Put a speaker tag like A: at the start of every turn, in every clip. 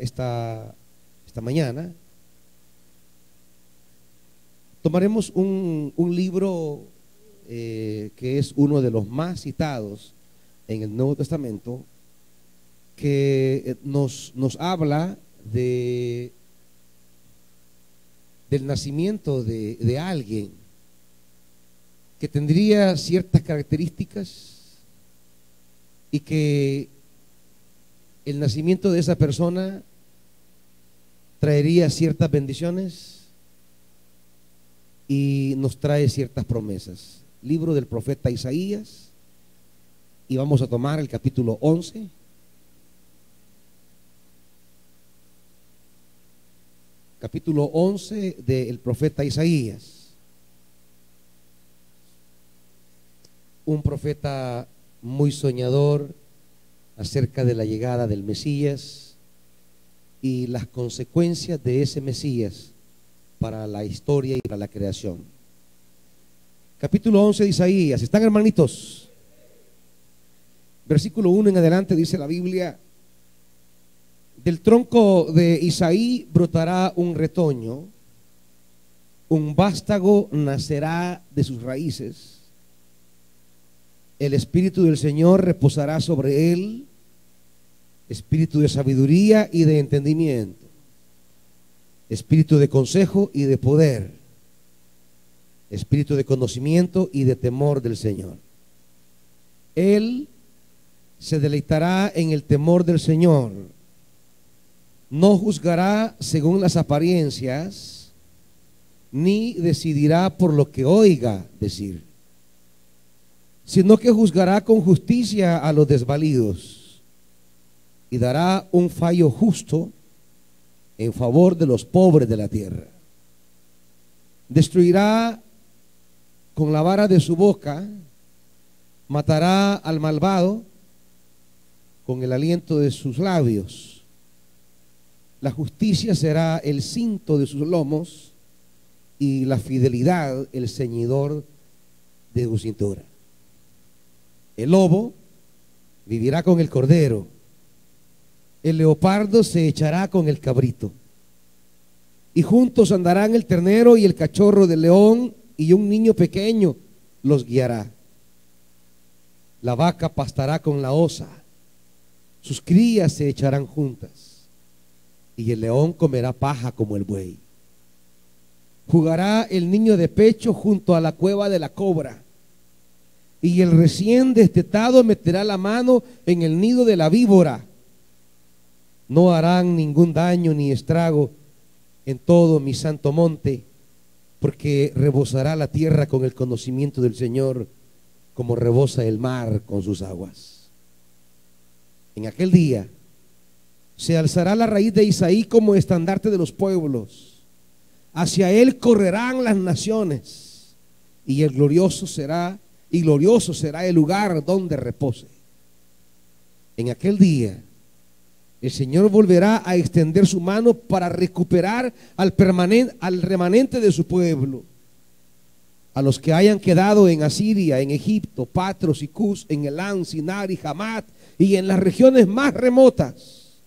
A: esta mañana, tomaremos un libro que es uno de los más citados en el Nuevo Testamento, que nos habla del nacimiento de alguien que tendría ciertas características y que el nacimiento de esa persona traería ciertas bendiciones y nos trae ciertas promesas. Libro del profeta Isaías, y vamos a tomar el capítulo 11. Capítulo 11 del profeta Isaías. Un profeta muy soñador acerca de la llegada del Mesías y las consecuencias de ese Mesías para la historia y para la creación. Capítulo 11 de Isaías. ¿Están, hermanitos? Versículo 1 en adelante dice la Biblia: del tronco de Isaí brotará un retoño, un vástago nacerá de sus raíces. El Espíritu del Señor reposará sobre él, espíritu de sabiduría y de entendimiento, espíritu de consejo y de poder, espíritu de conocimiento y de temor del Señor. Él se deleitará en el temor del Señor. No juzgará según las apariencias, ni decidirá por lo que oiga decir, sino que juzgará con justicia a los desvalidos y dará un fallo justo en favor de los pobres de la tierra. Destruirá con la vara de su boca, matará al malvado con el aliento de sus labios. La justicia será el cinto de sus lomos y la fidelidad el ceñidor de su cintura. El lobo vivirá con el cordero, el leopardo se echará con el cabrito, y juntos andarán el ternero y el cachorro del león, y un niño pequeño los guiará. La vaca pastará con la osa, sus crías se echarán juntas, y el león comerá paja como el buey. Jugará el niño de pecho junto a la cueva de la cobra, y el recién destetado meterá la mano en el nido de la víbora. No harán ningún daño ni estrago en todo mi santo monte, porque rebosará la tierra con el conocimiento del Señor, como rebosa el mar con sus aguas. En aquel día se alzará la raíz de Isaí como estandarte de los pueblos. Hacia él correrán las naciones, y glorioso será el lugar donde repose. En aquel día el Señor volverá a extender su mano para recuperar al remanente de su pueblo, a los que hayan quedado en Asiria, en Egipto, Patros y Cus, en Elán, Sinar y Hamat, y en las regiones más remotas.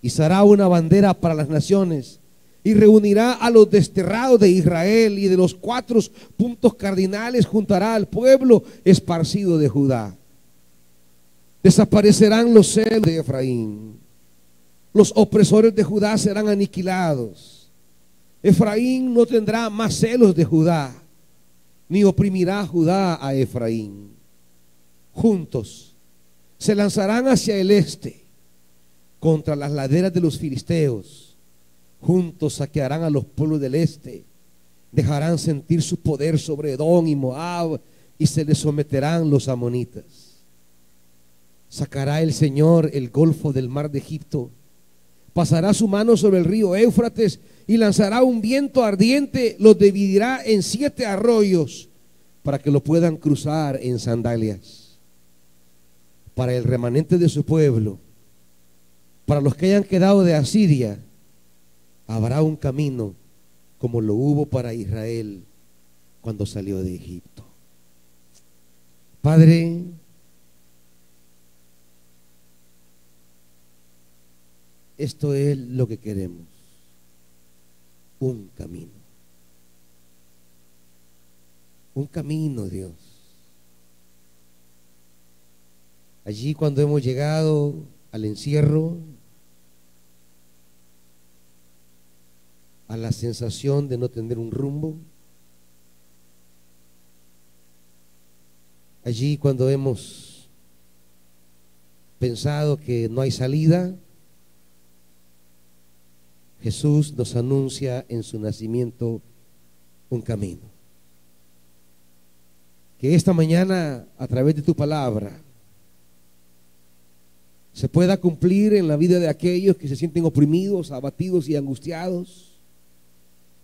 A: Y será una bandera para las naciones, y reunirá a los desterrados de Israel, y de los 4 puntos cardinales juntará al pueblo esparcido de Judá. Desaparecerán los celos de Efraín, los opresores de Judá serán aniquilados. Efraín no tendrá más celos de Judá, ni oprimirá Judá a Efraín. Juntos se lanzarán hacia el este, contra las laderas de los filisteos. Juntos saquearán a los pueblos del este, dejarán sentir su poder sobre Edom y Moab, y se les someterán los amonitas. Sacará el Señor el golfo del mar de Egipto, pasará su mano sobre el río Éufrates, y lanzará un viento ardiente, los dividirá en 7 arroyos, para que lo puedan cruzar en sandalias. Para el remanente de su pueblo, para los que hayan quedado de Asiria, habrá un camino como lo hubo para Israel cuando salió de Egipto. Padre, esto es lo que queremos, un camino, Dios. Allí cuando hemos llegado al encierro, a la sensación de no tener un rumbo, allí cuando hemos pensado que no hay salida, Jesús nos anuncia en su nacimiento un camino. Que esta mañana, a través de tu palabra, se pueda cumplir en la vida de aquellos que se sienten oprimidos, abatidos y angustiados,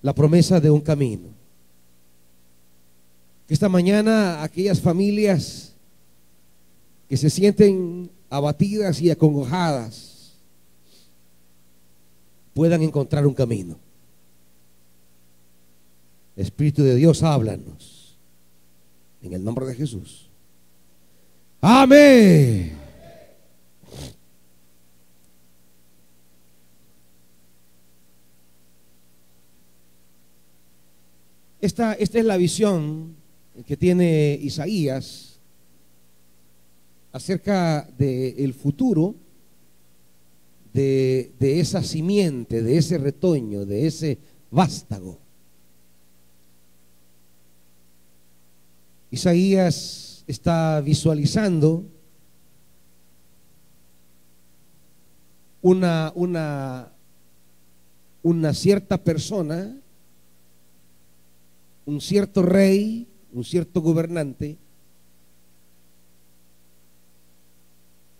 A: la promesa de un camino. Que esta mañana aquellas familias que se sienten abatidas y acongojadas puedan encontrar un camino. Espíritu de Dios, háblanos en el nombre de Jesús. Amén. Esta es la visión que tiene Isaías acerca del futuro de esa simiente, de ese retoño, de ese vástago. Isaías está visualizando una cierta persona, un cierto rey, un cierto gobernante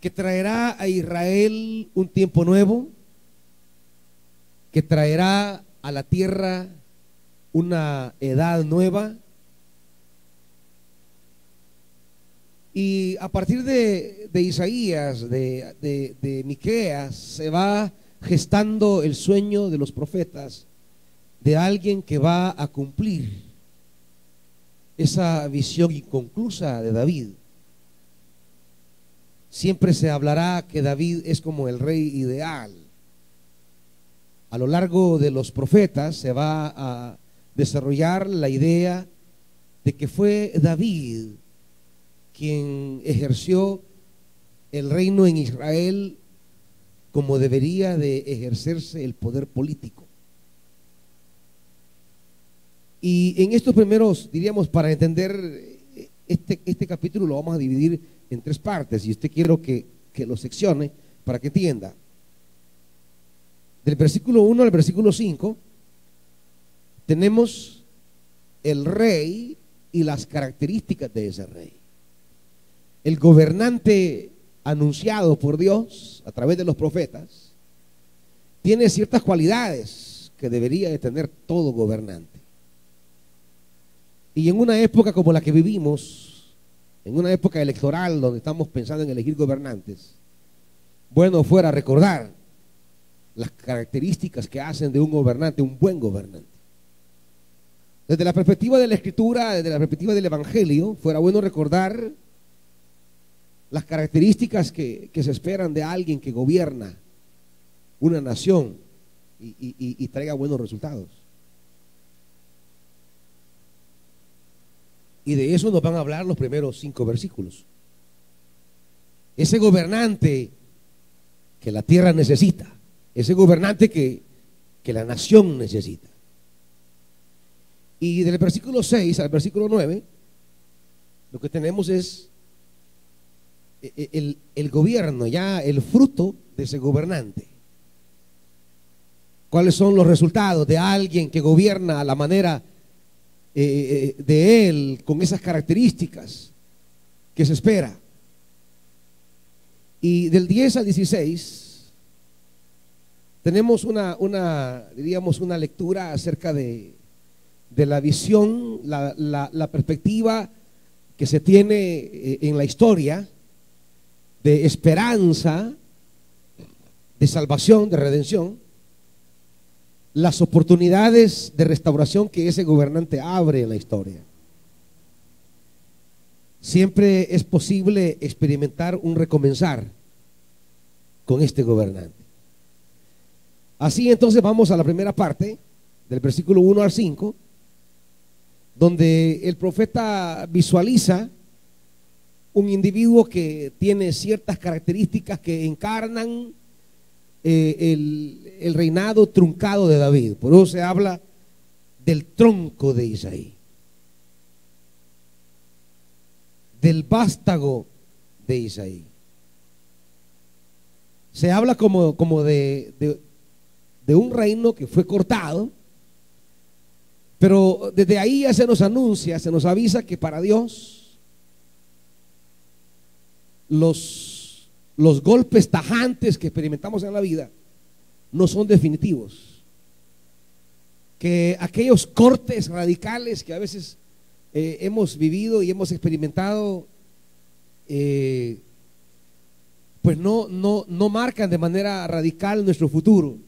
A: que traerá a Israel un tiempo nuevo, que traerá a la tierra una edad nueva. Y a partir de Isaías, de Miqueas, se va gestando el sueño de los profetas de alguien que va a cumplir esa visión inconclusa de David. Siempre se hablará que David es como el rey ideal. A lo largo de los profetas se va a desarrollar la idea de que fue David quien ejerció el reino en Israel como debería de ejercerse el poder político. Y en estos primeros, diríamos, para entender este capítulo lo vamos a dividir en tres partes, y usted quiero que lo seccione para que entienda. Del versículo 1 al versículo 5 tenemos el rey y las características de ese rey. El gobernante anunciado por Dios a través de los profetas tiene ciertas cualidades que debería de tener todo gobernante. Y en una época como la que vivimos, en una época electoral donde estamos pensando en elegir gobernantes, bueno fuera recordar las características que hacen de un gobernante un buen gobernante. Desde la perspectiva de la Escritura, desde la perspectiva del Evangelio, fuera bueno recordar las características que se esperan de alguien que gobierna una nación y traiga buenos resultados. Y de eso nos van a hablar los primeros 5 versículos. Ese gobernante que la tierra necesita, ese gobernante que la nación necesita. Y del versículo 6 al versículo 9, lo que tenemos es el gobierno, ya el fruto de ese gobernante. ¿Cuáles son los resultados de alguien que gobierna a la manera de él, con esas características que se espera? Y del 10 al 16 tenemos diríamos una lectura acerca de la visión, la perspectiva que se tiene en la historia de esperanza, de salvación, de redención, las oportunidades de restauración que ese gobernante abre en la historia. Siempre es posible experimentar un recomenzar con este gobernante. Así entonces vamos a la primera parte, del versículo 1 al 5, donde el profeta visualiza un individuo que tiene ciertas características que encarnan el reinado truncado de David. Por eso se habla del tronco de Isaí, del vástago de Isaí. Se habla como de un reino que fue cortado, pero desde ahí ya se nos anuncia, se nos avisa que para Dios los golpes tajantes que experimentamos en la vida no son definitivos, que aquellos cortes radicales que a veces hemos vivido y hemos experimentado pues no marcan de manera radical nuestro futuro,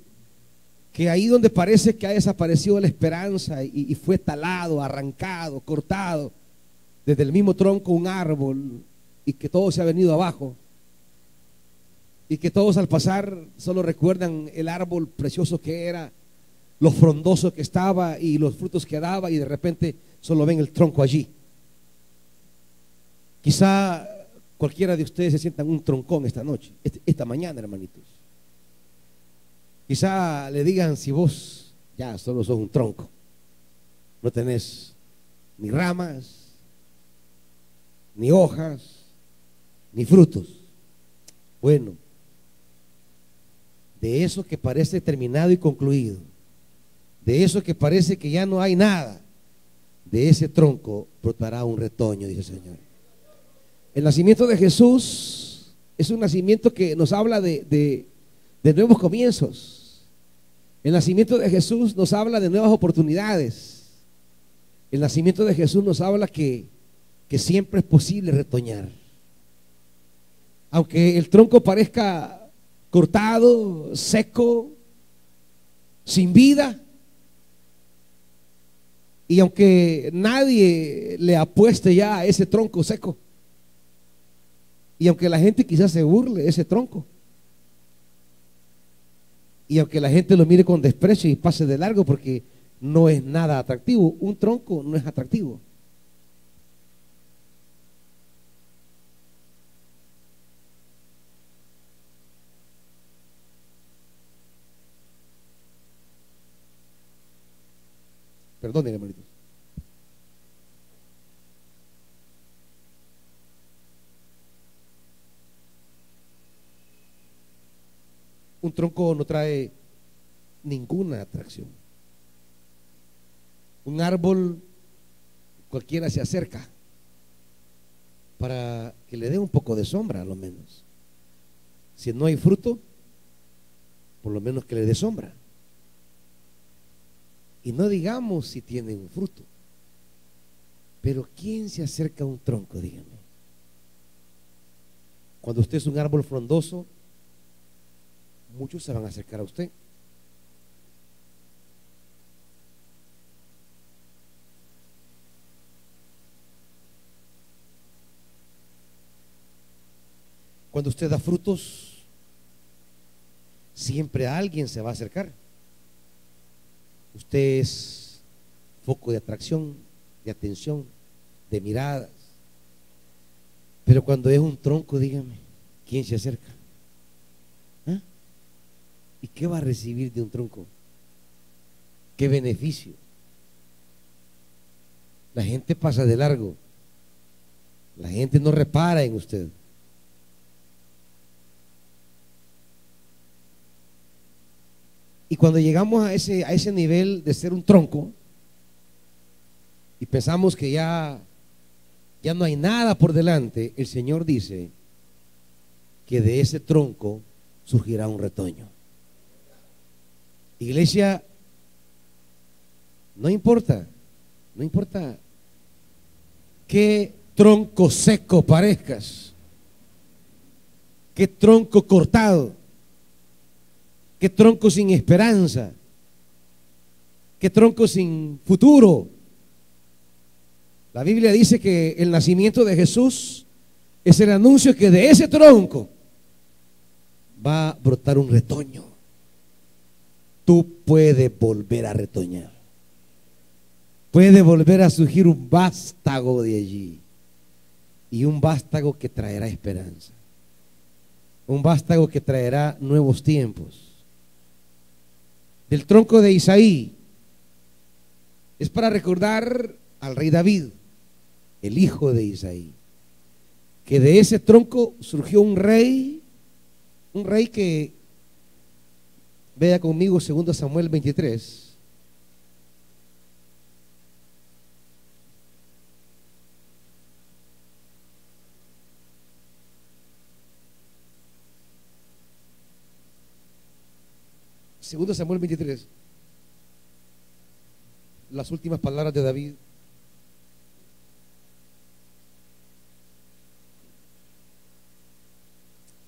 A: que ahí donde parece que ha desaparecido la esperanza y fue talado, arrancado, cortado desde el mismo tronco un árbol, y que todo se ha venido abajo, y que todos al pasar solo recuerdan el árbol precioso que era, lo frondoso que estaba y los frutos que daba, y de repente solo ven el tronco allí. Quizá cualquiera de ustedes se sientan un troncón esta noche, esta mañana, hermanitos. Quizá le digan, si vos ya solo sos un tronco, no tenés ni ramas, ni hojas, ni frutos. Bueno, de eso que parece terminado y concluido, de eso que parece que ya no hay nada, de ese tronco brotará un retoño, dice el Señor. El nacimiento de Jesús es un nacimiento que nos habla de nuevos comienzos. El nacimiento de Jesús nos habla de nuevas oportunidades. El nacimiento de Jesús nos habla que siempre es posible retoñar. Aunque el tronco parezca cortado, seco, sin vida, y aunque nadie le apueste ya a ese tronco seco, y aunque la gente quizás se burle de ese tronco, y aunque la gente lo mire con desprecio y pase de largo porque no es nada atractivo, un tronco no es atractivo. Perdón, hermanitos. Un tronco no trae ninguna atracción. Un árbol cualquiera se acerca para que le dé un poco de sombra, a lo menos. Si no hay fruto, por lo menos que le dé sombra. Y no digamos si tiene un fruto, pero ¿quién se acerca a un tronco? Dígame. Cuando usted es un árbol frondoso, muchos se van a acercar a usted. Cuando usted da frutos, siempre alguien se va a acercar. Usted es foco de atracción, de atención, de miradas. Pero cuando es un tronco, dígame, ¿quién se acerca? ¿Ah? ¿Y qué va a recibir de un tronco? ¿Qué beneficio? La gente pasa de largo. La gente no repara en usted. Y cuando llegamos a ese nivel de ser un tronco y pensamos que ya no hay nada por delante, el Señor dice que de ese tronco surgirá un retoño. Iglesia, no importa qué tronco seco parezcas, qué tronco cortado, qué tronco sin esperanza, qué tronco sin futuro. La Biblia dice que el nacimiento de Jesús es el anuncio que de ese tronco va a brotar un retoño. tú puedes volver a retoñar. Puede volver a surgir un vástago de allí. Y un vástago que traerá esperanza. Un vástago que traerá nuevos tiempos. Del tronco de Isaí es para recordar al rey David, el hijo de Isaí, que de ese tronco surgió un rey que, vea conmigo 2 Samuel 23. Segundo Samuel 23, las últimas palabras de David.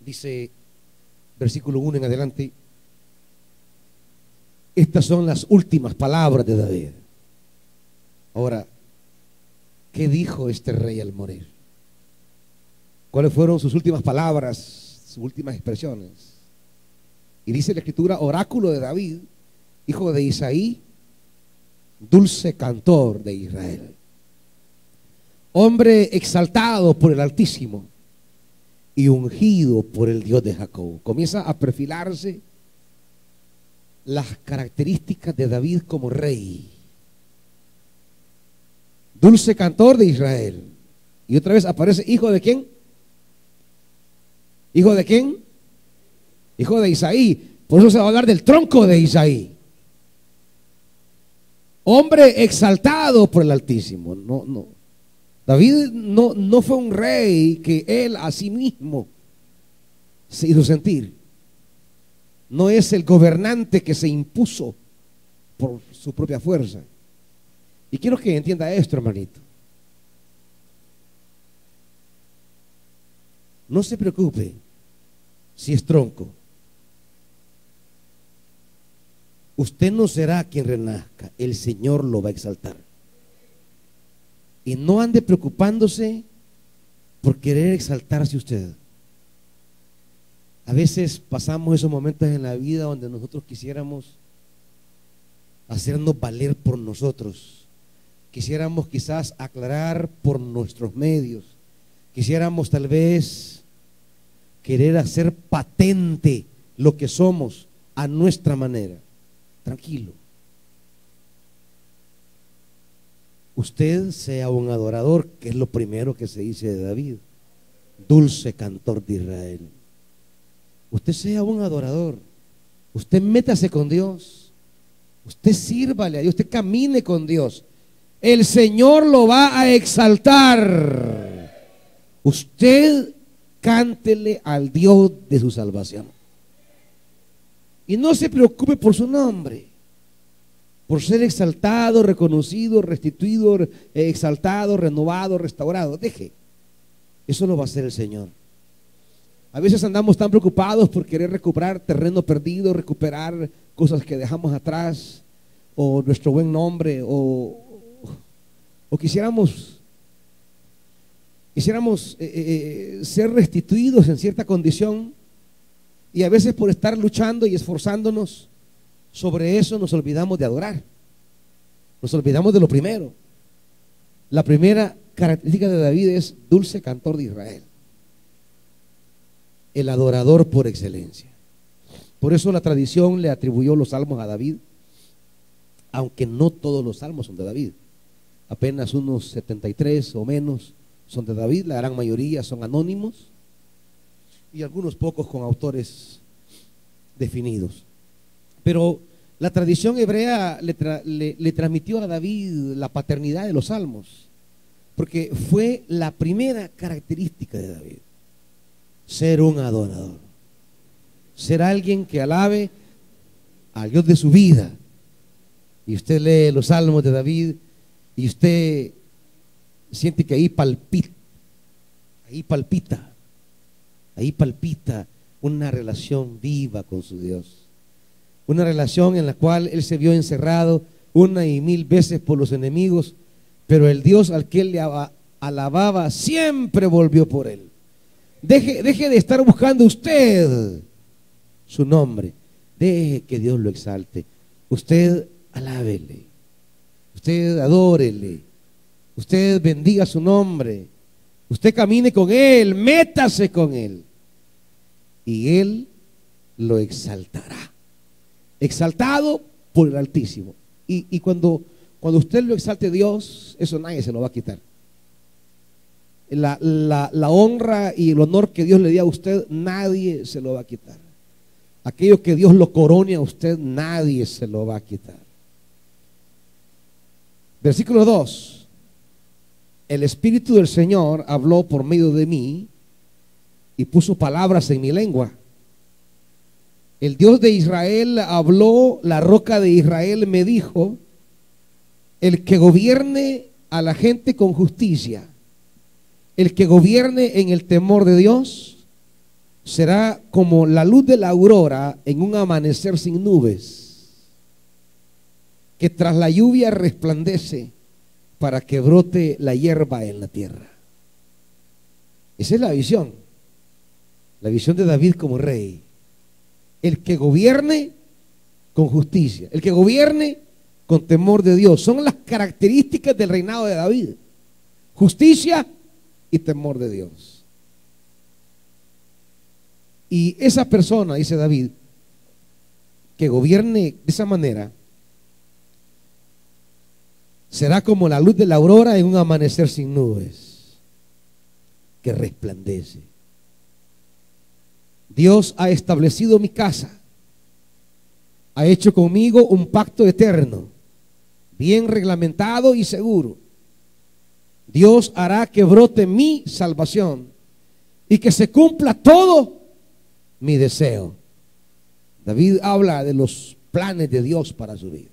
A: Dice, versículo 1 en adelante, estas son las últimas palabras de David. Ahora, ¿qué dijo este rey al morir? ¿Cuáles fueron sus últimas palabras, sus últimas expresiones? Y dice la escritura, oráculo de David, hijo de Isaí, dulce cantor de Israel, hombre exaltado por el Altísimo y ungido por el Dios de Jacob. Comienza a perfilarse las características de David como rey. Dulce cantor de Israel. Y otra vez aparece, ¿hijo de quién? ¿Hijo de quién? Hijo de Isaí. Por eso se va a hablar del tronco de Isaí. Hombre exaltado por el Altísimo. No. David no fue un rey que él a sí mismo se hizo sentir. No es el gobernante que se impuso por su propia fuerza. Y quiero que entienda esto, hermanito. No se preocupe si es tronco. Usted no será quien renazca, el Señor lo va a exaltar. Y no ande preocupándose por querer exaltarse usted. A veces pasamos esos momentos en la vida donde nosotros quisiéramos hacernos valer por nosotros. Quisiéramos quizás aclarar por nuestros medios. Quisiéramos tal vez querer hacer patente lo que somos a nuestra manera. Tranquilo. Usted sea un adorador, que es lo primero que se dice de David, dulce cantor de Israel. Usted sea un adorador. Usted métase con Dios. Usted sírvale a Dios. Usted camine con Dios. El Señor lo va a exaltar. Usted cántele al Dios de su salvación. Y no se preocupe por su nombre, por ser exaltado, reconocido, restituido, exaltado, renovado, restaurado. Deje, eso lo va a hacer el Señor. A veces andamos tan preocupados por querer recuperar terreno perdido, recuperar cosas que dejamos atrás, o nuestro buen nombre, o quisiéramos ser restituidos en cierta condición. Y a veces por estar luchando y esforzándonos sobre eso nos olvidamos de adorar. Nos olvidamos de lo primero. La primera característica de David es dulce cantor de Israel. El adorador por excelencia. Por eso la tradición le atribuyó los salmos a David, aunque no todos los salmos son de David. Apenas unos 73 o menos son de David, la gran mayoría son anónimos. Y algunos pocos con autores definidos. Pero la tradición hebrea le transmitió a David la paternidad de los salmos, porque fue la primera característica de David, ser un adorador, ser alguien que alabe al Dios de su vida. Y usted lee los salmos de David y usted siente que ahí palpita una relación viva con su Dios. Una relación en la cual él se vio encerrado 1,000 veces por los enemigos, pero el Dios al que él le alababa siempre volvió por él. Deje de estar buscando usted su nombre. Deje que Dios lo exalte. Usted alábele, usted adórele, usted bendiga su nombre, usted camine con Él, métase con Él, y Él lo exaltará. Exaltado por el Altísimo. Y cuando usted lo exalte a Dios, eso nadie se lo va a quitar. La honra y el honor que Dios le dio a usted, nadie se lo va a quitar. Aquello que Dios lo corone a usted, nadie se lo va a quitar. Versículo 2. El Espíritu del Señor habló por medio de mí y puso palabras en mi lengua. El Dios de Israel habló, la roca de Israel me dijo: el que gobierne a la gente con justicia, el que gobierne en el temor de Dios, será como la luz de la aurora en un amanecer sin nubes, que tras la lluvia resplandece para que brote la hierba en la tierra. Esa es la visión de David como rey. El que gobierne con justicia, el que gobierne con temor de Dios, son las características del reinado de David: justicia y temor de Dios. Y esa persona, dice David, que gobierne de esa manera, será como la luz de la aurora en un amanecer sin nubes, que resplandece. Dios ha establecido mi casa, ha hecho conmigo un pacto eterno, bien reglamentado y seguro. Dios hará que brote mi salvación y que se cumpla todo mi deseo. David habla de los planes de Dios para su vida.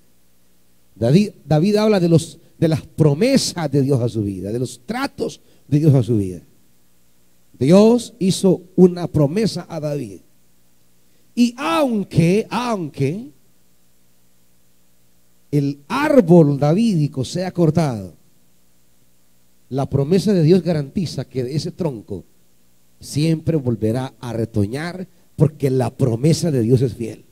A: David habla de las promesas de Dios a su vida, de los tratos de Dios a su vida. Dios hizo una promesa a David. Y aunque el árbol davídico sea cortado, la promesa de Dios garantiza que de ese tronco siempre volverá a retoñar, porque la promesa de Dios es fiel.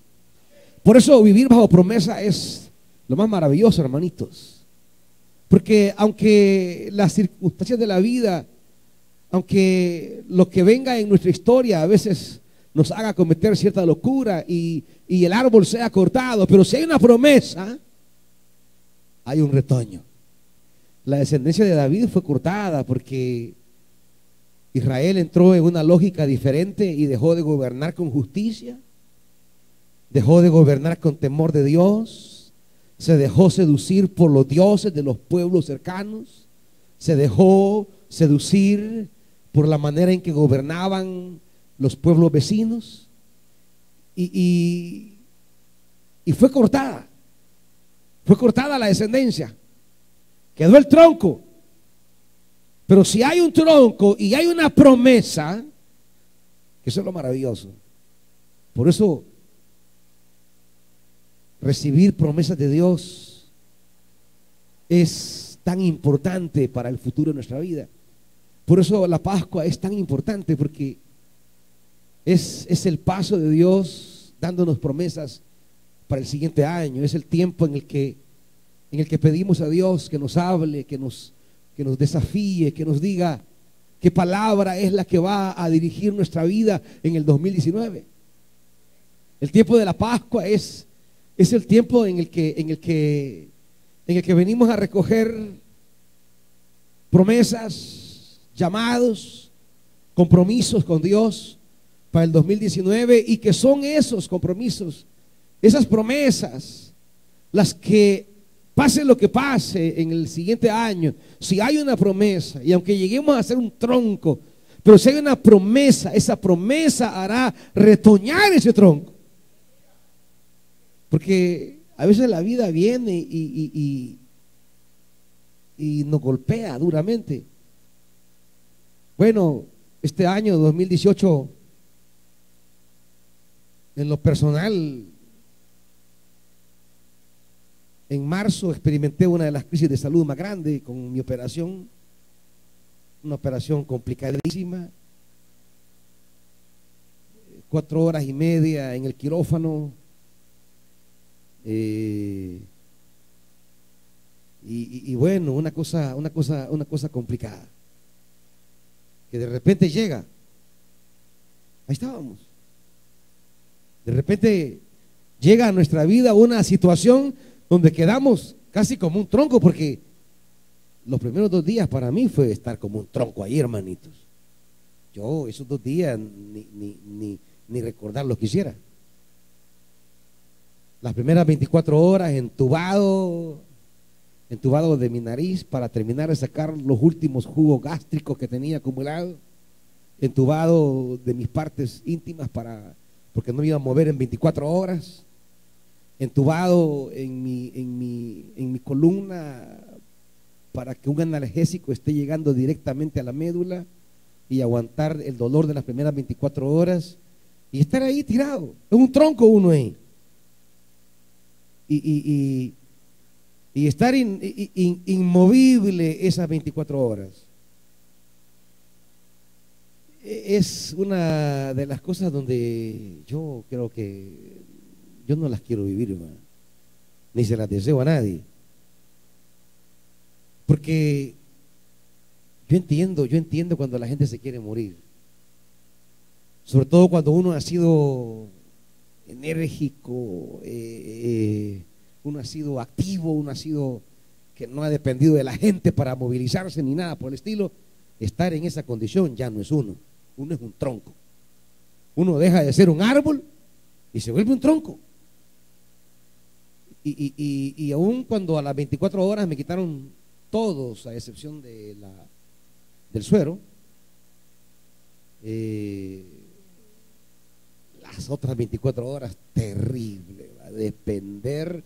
A: Por eso vivir bajo promesa es lo más maravilloso, hermanitos. Porque aunque las circunstancias de la vida, aunque lo que venga en nuestra historia a veces nos haga cometer cierta locura y el árbol sea cortado, pero si hay una promesa, hay un retoño. La descendencia de David fue cortada porque Israel entró en una lógica diferente y dejó de gobernar con justicia, dejó de gobernar con temor de Dios, se dejó seducir por los dioses de los pueblos cercanos, se dejó seducir por la manera en que gobernaban los pueblos vecinos y fue cortada la descendencia, quedó el tronco. Pero si hay un tronco y hay una promesa, eso es lo maravilloso. Por eso recibir promesas de Dios es tan importante para el futuro de nuestra vida. Por eso la Pascua es tan importante, porque es el paso de Dios dándonos promesas para el siguiente año. Es el tiempo en el que pedimos a Dios que nos hable, que nos desafíe, que nos diga qué palabra es la que va a dirigir nuestra vida en el 2019. El tiempo de la Pascua es el tiempo en el que venimos a recoger promesas, llamados, compromisos con Dios para el 2019, y que son esos compromisos, esas promesas, las que pase lo que pase en el siguiente año, si hay una promesa, y aunque lleguemos a ser un tronco, pero si hay una promesa, esa promesa hará retoñar ese tronco. Porque a veces la vida viene y nos golpea duramente. Bueno, este año 2018, en lo personal, en marzo experimenté una de las crisis de salud más grandes con mi operación, una operación complicadísima, 4 horas y media en el quirófano, Eh, y bueno, una cosa complicada, que de repente llega, ahí estábamos, de repente llega a nuestra vida una situación donde quedamos casi como un tronco, porque los primeros 2 días para mí fue estar como un tronco ahí, hermanitos. Yo esos 2 días ni recordarlos quisiera. Las primeras 24 horas entubado de mi nariz para terminar de sacar los últimos jugos gástricos que tenía acumulados, entubado de mis partes íntimas porque no me iba a mover en 24 horas, entubado en mi columna para que un analgésico esté llegando directamente a la médula y aguantar el dolor de las primeras 24 horas y estar ahí tirado, es un tronco uno ahí. Y estar inmovible esas 24 horas es una de las cosas donde yo creo que yo no las quiero vivir, hermano, ni se las deseo a nadie, porque yo entiendo cuando la gente se quiere morir, sobre todo cuando uno ha sido enérgico, uno ha sido activo, uno ha sido que no ha dependido de la gente para movilizarse ni nada por el estilo. Estar en esa condición ya no es uno es un tronco. Uno deja de ser un árbol y se vuelve un tronco. Y aún cuando a las 24 horas me quitaron todos, a excepción del suero, las otras 24 horas, terrible, va a depender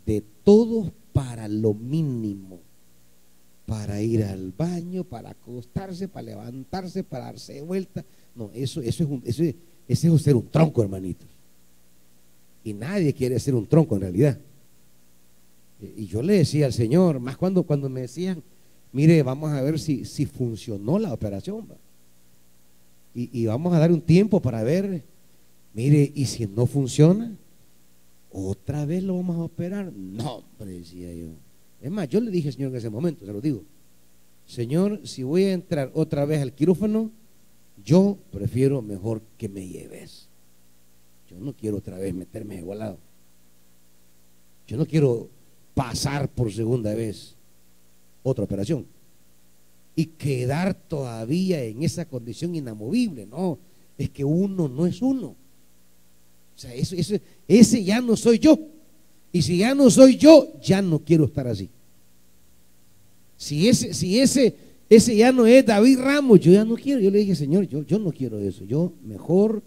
A: de todos para lo mínimo, para ir al baño, para acostarse, para levantarse, para darse vuelta. No, eso es ser un tronco, hermanitos. Y nadie quiere ser un tronco en realidad. Y yo le decía al Señor, más cuando me decían, mire, vamos a ver si funcionó la operación, ¿va? Y vamos a dar un tiempo para ver, mire, y si no funciona, otra vez lo vamos a operar. No, hombre, decía yo. Es más, yo le dije al Señor en ese momento, se lo digo, Señor, si voy a entrar otra vez al quirófano, yo prefiero mejor que me lleves. Yo no quiero otra vez meterme de volado. Yo no quiero pasar por segunda vez otra operación y quedar todavía en esa condición inamovible. No, es que uno no es uno. O sea, ese ya no soy yo. Y si ya no soy yo, ya no quiero estar así. Si ese ya no es David Ramos, yo ya no quiero. Yo le dije, Señor, yo no quiero eso. Yo mejor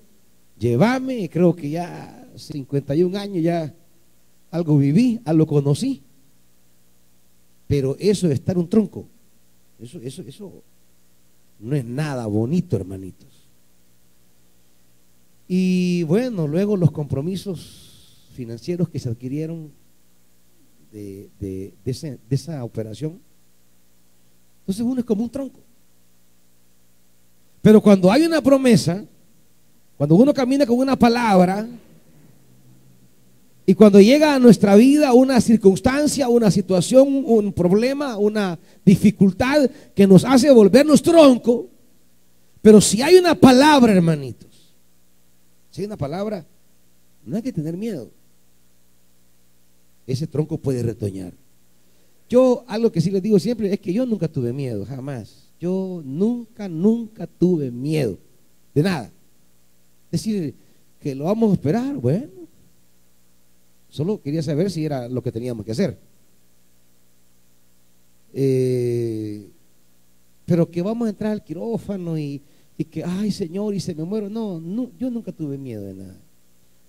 A: llévame. Creo que ya 51 años ya algo viví, algo conocí. Pero eso de estar un tronco, eso no es nada bonito, hermanitos. Y bueno, luego los compromisos financieros que se adquirieron de esa operación. Entonces uno es como un tronco. Pero cuando hay una promesa, cuando uno camina con una palabra, y cuando llega a nuestra vida una circunstancia, una situación, un problema, una dificultad que nos hace volvernos tronco, pero si hay una palabra, hermanitos, si hay una palabra, no hay que tener miedo. Ese tronco puede retoñar. Yo algo que sí les digo siempre es que yo nunca tuve miedo, jamás. Yo nunca tuve miedo de nada. Decir que lo vamos a esperar, bueno, solo quería saber si era lo que teníamos que hacer. Pero que vamos a entrar al quirófano y que, ay Señor, y se me muero. No, yo nunca tuve miedo de nada.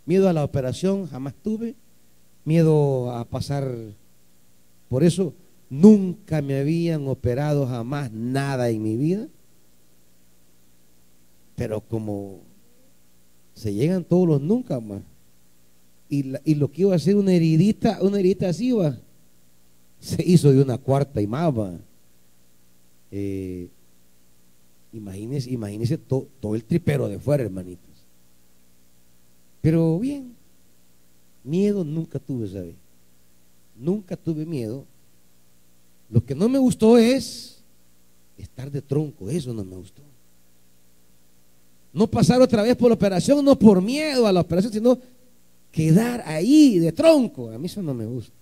A: Miedo a la operación jamás tuve. Miedo a pasar. Por eso nunca me habían operado jamás nada en mi vida. Pero como se llegan todos los nunca más. Y lo que iba a ser una heridita así va, se hizo de una cuarta y más va. Imagínese todo el tripero de fuera, hermanitos. Pero bien, Miedo nunca tuve, ¿sabe? Nunca tuve miedo. Lo que no me gustó es estar de tronco, eso no me gustó. No pasar otra vez por la operación, no por miedo a la operación, sino quedar ahí de tronco. A mí eso no me gusta.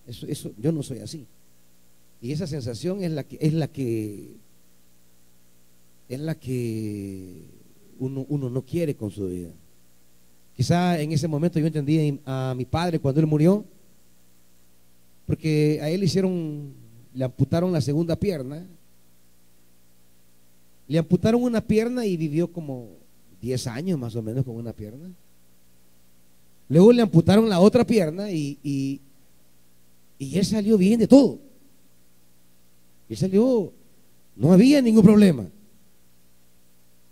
A: Eso, yo no soy así. Y esa sensación es la que uno no quiere con su vida. Quizá en ese momento yo entendí a mi padre cuando él murió, porque a él le amputaron la segunda pierna. Le amputaron una pierna y vivió como 10 años más o menos con una pierna. Luego le amputaron la otra pierna y él salió bien de todo. Él salió, no había ningún problema,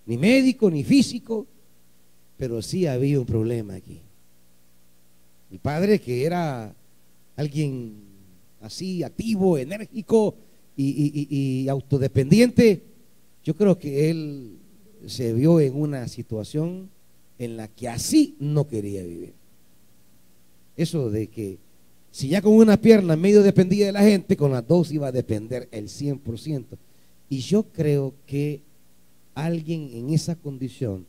A: ni médico, ni físico, pero sí había un problema aquí. Mi padre, que era alguien así, activo, enérgico y autodependiente, yo creo que él se vio en una situación en la que así no quería vivir. Eso de que si ya con una pierna medio dependía de la gente, con las dos iba a depender el 100%. Y yo creo que alguien en esa condición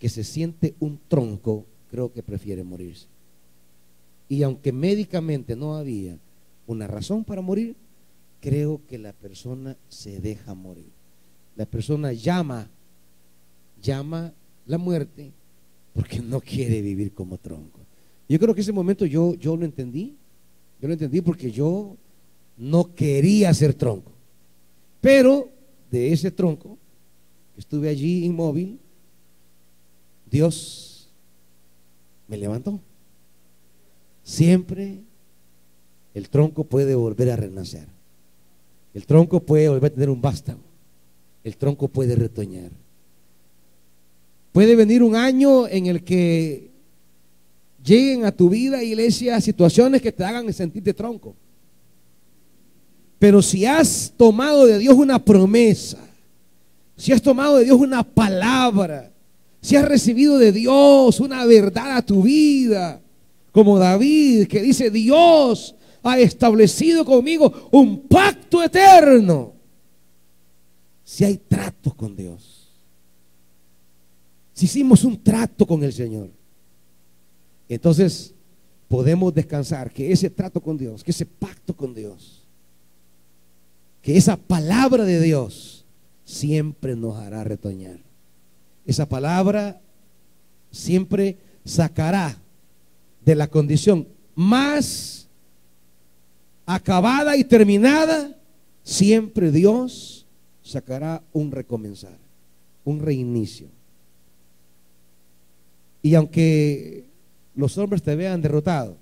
A: que se siente un tronco, creo que prefiere morirse. Y aunque médicamente no había una razón para morir, creo que la persona se deja morir. La persona llama la muerte porque no quiere vivir como tronco. Yo creo que ese momento yo lo entendí. Yo lo entendí porque yo no quería ser tronco. Pero de ese tronco, que estuve allí inmóvil, Dios me levantó. Siempre el tronco puede volver a renacer. El tronco puede volver a tener un vástago. El tronco puede retoñar. Puede venir un año en el que lleguen a tu vida, iglesia, situaciones que te hagan sentirte tronco. Pero si has tomado de Dios una promesa, si has tomado de Dios una palabra, si has recibido de Dios una verdad a tu vida, como David, que dice: Dios ha establecido conmigo un pacto eterno. Si hay trato con Dios, si hicimos un trato con el Señor, entonces podemos descansar que ese trato con Dios, que ese pacto con Dios, que esa palabra de Dios siempre nos hará retoñar. Esa palabra siempre sacará de la condición más acabada y terminada, siempre Dios sacará un recomenzar, un reinicio. Y aunque los hombres te vean derrotado,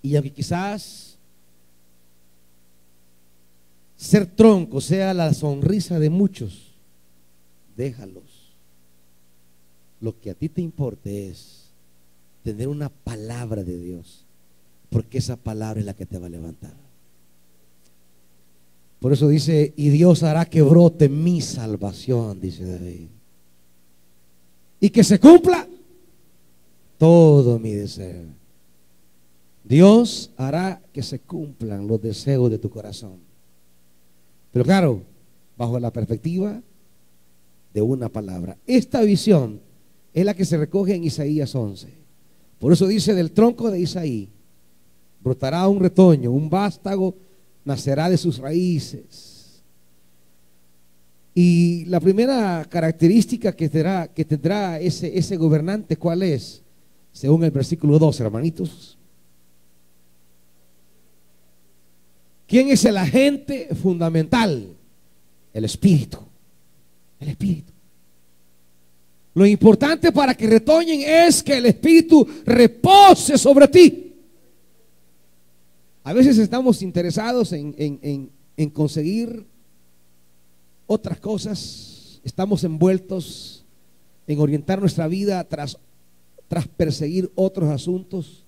A: y aunque quizás ser tronco sea la sonrisa de muchos, déjalos. Lo que a ti te importe es tener una palabra de Dios, porque esa palabra es la que te va a levantar. Por eso dice: y Dios hará que brote mi salvación, dice David, y que se cumpla todo mi deseo. Dios hará que se cumplan los deseos de tu corazón, pero claro, bajo la perspectiva de una palabra. Esta visión es la que se recoge en Isaías 11. Por eso dice: del tronco de Isaí brotará un retoño, un vástago nacerá de sus raíces. Y la primera característica que tendrá ese gobernante, ¿cuál es? Según el versículo 2, hermanitos. ¿Quién es el agente fundamental? El Espíritu. El Espíritu. Lo importante para que retoñen es que el Espíritu repose sobre ti. A veces estamos interesados en conseguir otras cosas, estamos envueltos en orientar nuestra vida tras perseguir otros asuntos,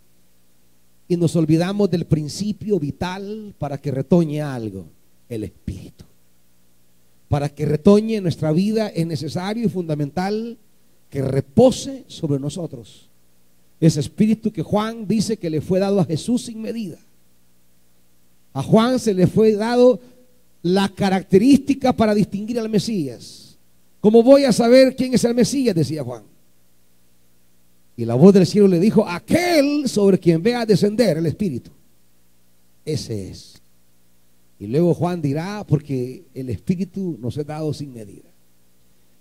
A: y nos olvidamos del principio vital para que retoñe algo: el Espíritu. Para que retoñe en nuestra vida es necesario y fundamental que repose sobre nosotros. Ese espíritu que Juan dice que le fue dado a Jesús sin medida. A Juan se le fue dado la característica para distinguir al Mesías. ¿Cómo voy a saber quién es el Mesías?, decía Juan. Y la voz del cielo le dijo: aquel sobre quien vea descender el Espíritu, ese es. Y luego Juan dirá: porque el Espíritu nos es dado sin medida.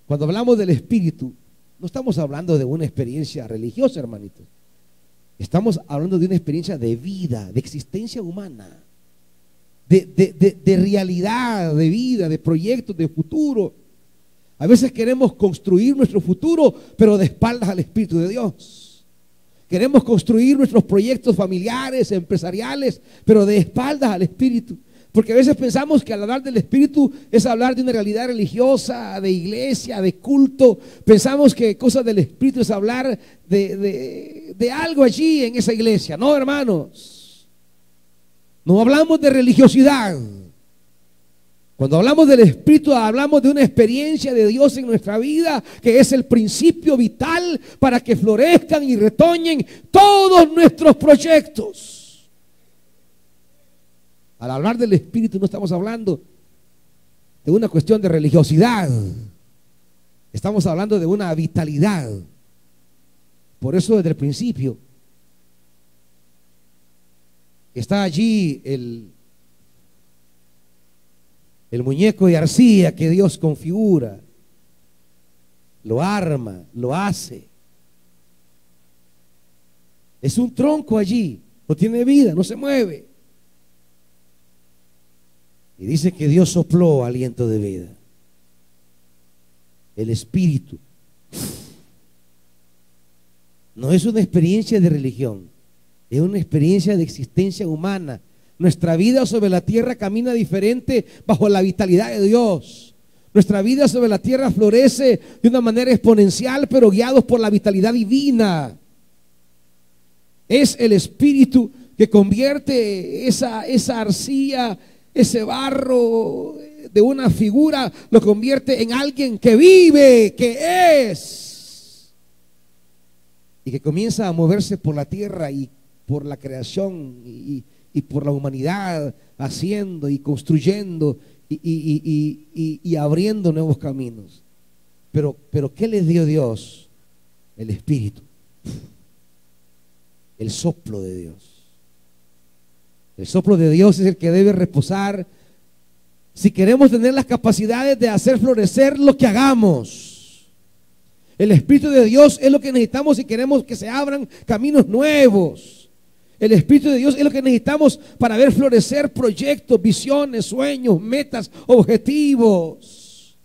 A: Cuando hablamos del Espíritu, no estamos hablando de una experiencia religiosa, hermanitos. Estamos hablando de una experiencia de vida, de existencia humana, de realidad, de vida, de proyectos, de futuro. A veces queremos construir nuestro futuro, pero de espaldas al Espíritu de Dios. Queremos construir nuestros proyectos familiares, empresariales, pero de espaldas al Espíritu. Porque a veces pensamos que al hablar del Espíritu es hablar de una realidad religiosa, de iglesia, de culto. Pensamos que cosas del Espíritu es hablar de algo allí en esa iglesia. No, hermanos, no hablamos de religiosidad. Cuando hablamos del Espíritu, hablamos de una experiencia de Dios en nuestra vida, que es el principio vital para que florezcan y retoñen todos nuestros proyectos. Al hablar del Espíritu no estamos hablando de una cuestión de religiosidad. Estamos hablando de una vitalidad. Por eso desde el principio está allí el muñeco de arcilla que Dios configura, lo arma, lo hace. Es un tronco allí, no tiene vida, no se mueve. Y dice que Dios sopló aliento de vida. El Espíritu. No es una experiencia de religión, es una experiencia de existencia humana. Nuestra vida sobre la tierra camina diferente bajo la vitalidad de Dios. Nuestra vida sobre la tierra florece de una manera exponencial, pero guiados por la vitalidad divina. Es el Espíritu que convierte esa arcilla, ese barro de una figura, lo convierte en alguien que vive, que es, y que comienza a moverse por la tierra y por la creación y por la humanidad, haciendo y construyendo y abriendo nuevos caminos. Pero ¿qué le dio Dios? El Espíritu, el soplo de Dios. El soplo de Dios es el que debe reposar si queremos tener las capacidades de hacer florecer lo que hagamos. El Espíritu de Dios es lo que necesitamos si queremos que se abran caminos nuevos. El Espíritu de Dios es lo que necesitamos para ver florecer proyectos, visiones, sueños, metas, objetivos.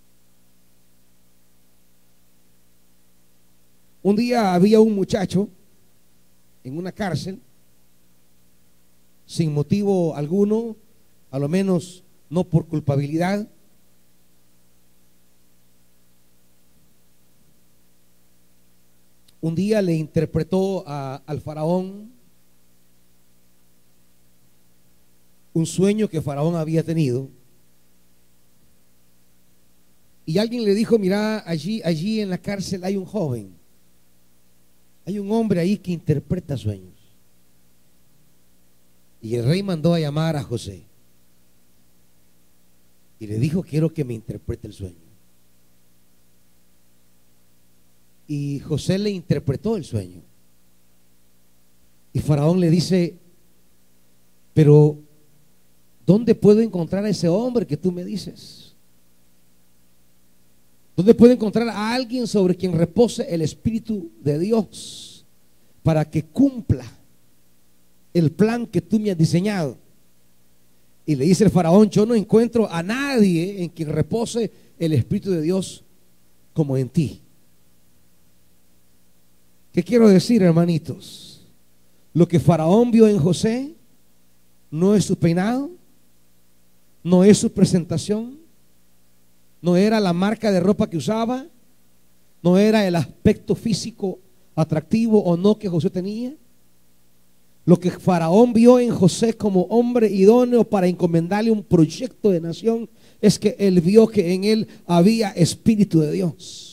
A: Un día había un muchacho en una cárcel, sin motivo alguno, a lo menos no por culpabilidad. Un día le interpretó al faraón un sueño que Faraón había tenido. Y alguien le dijo: mira, allí en la cárcel hay un joven, hay un hombre ahí que interpreta sueños. Y el rey mandó a llamar a José y le dijo: quiero que me interprete el sueño. Y José le interpretó el sueño. Y Faraón le dice: pero ¿dónde puedo encontrar a ese hombre que tú me dices? ¿Dónde puedo encontrar a alguien sobre quien repose el Espíritu de Dios para que cumpla el plan que tú me has diseñado? Y le dice el faraón: yo no encuentro a nadie en quien repose el Espíritu de Dios como en ti. ¿Qué quiero decir, hermanitos? Lo que Faraón vio en José no es su peinado, no es su presentación, no era la marca de ropa que usaba, no era el aspecto físico atractivo o no que José tenía. Lo que Faraón vio en José como hombre idóneo para encomendarle un proyecto de nación es que él vio que en él había Espíritu de Dios.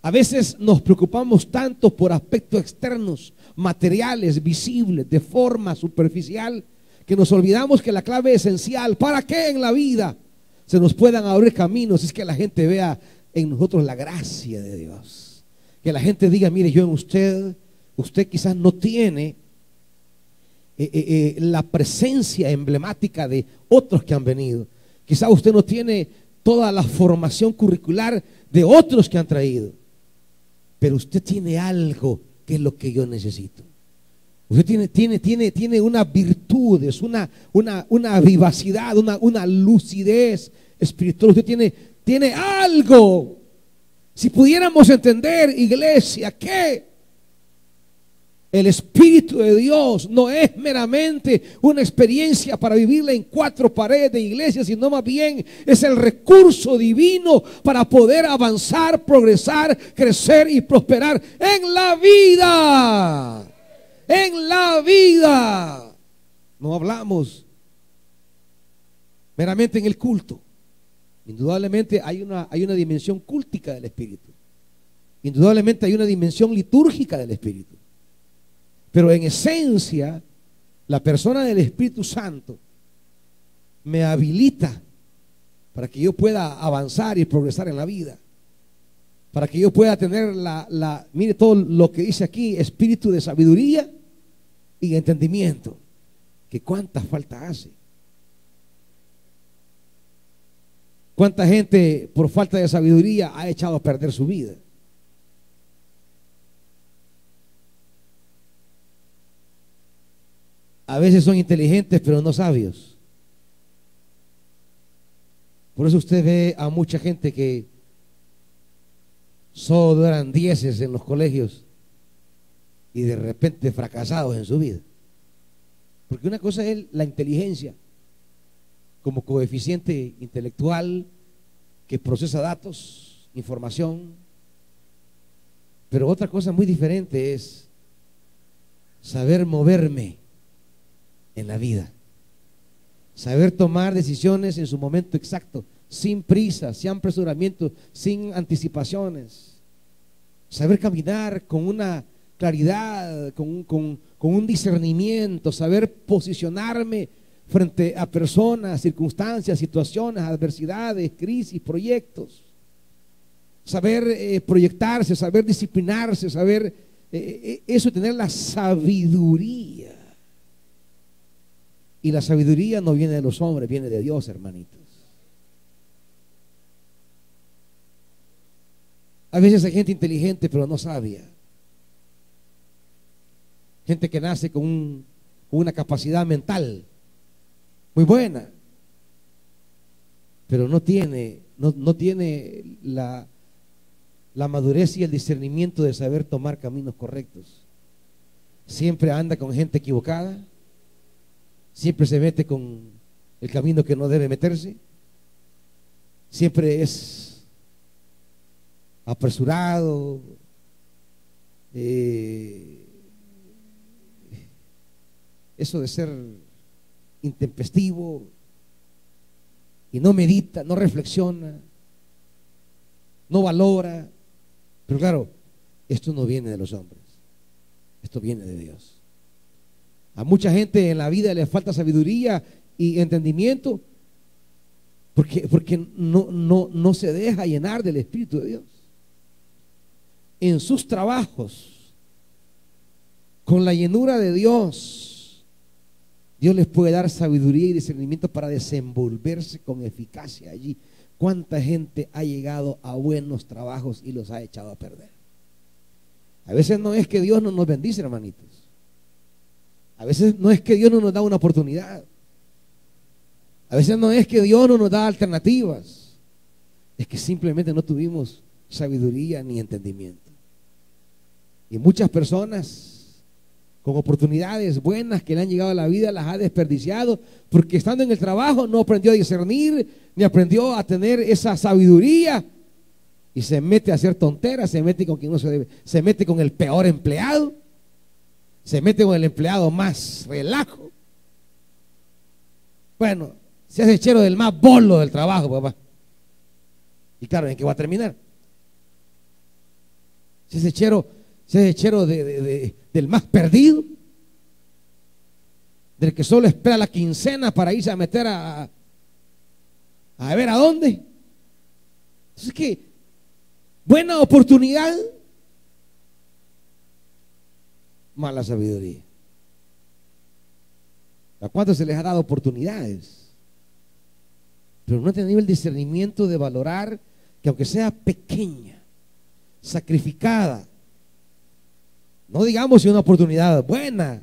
A: A veces nos preocupamos tanto por aspectos externos, materiales, visibles, de forma superficial, que nos olvidamos que la clave esencial para que en la vida se nos puedan abrir caminos es que la gente vea en nosotros la gracia de Dios. Que la gente diga, mire, yo en usted quizás no tiene la presencia emblemática de otros que han venido. Quizás usted no tiene toda la formación curricular de otros que han traído. Pero usted tiene algo que es lo que yo necesito. Usted tiene unas virtudes, una vivacidad, una lucidez espiritual. Usted tiene algo. Si pudiéramos entender, iglesia, que el Espíritu de Dios no es meramente una experiencia para vivirla en cuatro paredes de iglesia, sino más bien es el recurso divino para poder avanzar, progresar, crecer y prosperar en la vida. En la vida. No hablamos meramente en el culto. Indudablemente hay una dimensión cúltica del Espíritu. Indudablemente hay una dimensión litúrgica del Espíritu. Pero en esencia, la persona del Espíritu Santo me habilita para que yo pueda avanzar y progresar en la vida. Para que yo pueda tener mire todo lo que dice aquí, espíritu de sabiduría y entendimiento. Que cuánta falta hace. Cuánta gente por falta de sabiduría ha echado a perder su vida. A veces son inteligentes pero no sabios. Por eso usted ve a mucha gente que solo eran 10 en los colegios y de repente fracasados en su vida. Porque una cosa es la inteligencia como coeficiente intelectual que procesa datos, información, pero otra cosa muy diferente es saber moverme en la vida, saber tomar decisiones en su momento exacto, sin prisa, sin apresuramiento, sin anticipaciones, saber caminar con una claridad, con un discernimiento, saber posicionarme frente a personas, circunstancias, situaciones, adversidades, crisis, proyectos, saber proyectarse, saber disciplinarse, saber eso, tener la sabiduría. Y la sabiduría no viene de los hombres, viene de Dios, hermanitos. A veces hay gente inteligente pero no sabia. Gente que nace con una capacidad mental muy buena, pero no tiene la madurez y el discernimiento de saber tomar caminos correctos. Siempre anda con gente equivocada, siempre se mete con el camino que no debe meterse, siempre es apresurado, eso de ser intempestivo, y no medita, no reflexiona, no valora. Pero claro, esto no viene de los hombres, esto viene de Dios. A mucha gente en la vida le falta sabiduría y entendimiento porque no se deja llenar del Espíritu de Dios. En sus trabajos, con la llenura de Dios, Dios les puede dar sabiduría y discernimiento para desenvolverse con eficacia allí. ¿Cuánta gente ha llegado a buenos trabajos y los ha echado a perder? A veces no es que Dios no nos bendice, hermanitos. A veces no es que Dios no nos da una oportunidad. A veces no es que Dios no nos da alternativas. Es que simplemente no tuvimos sabiduría ni entendimiento. Y muchas personas con oportunidades buenas que le han llegado a la vida las ha desperdiciado porque estando en el trabajo no aprendió a discernir ni aprendió a tener esa sabiduría y se mete a hacer tonteras, se mete con quien no se debe, se mete con el peor empleado, se mete con el empleado más relajo. Bueno, se hace chero del más bolo del trabajo, papá. Y claro, ¿en qué va a terminar? ese hechero del más perdido, del que solo espera la quincena para irse a meter a ver a dónde. Entonces, ¿qué? Buena oportunidad, mala sabiduría. ¿A cuántos se les ha dado oportunidades? Pero no han tenido el discernimiento de valorar que aunque sea pequeña, sacrificada, no digamos si una oportunidad buena,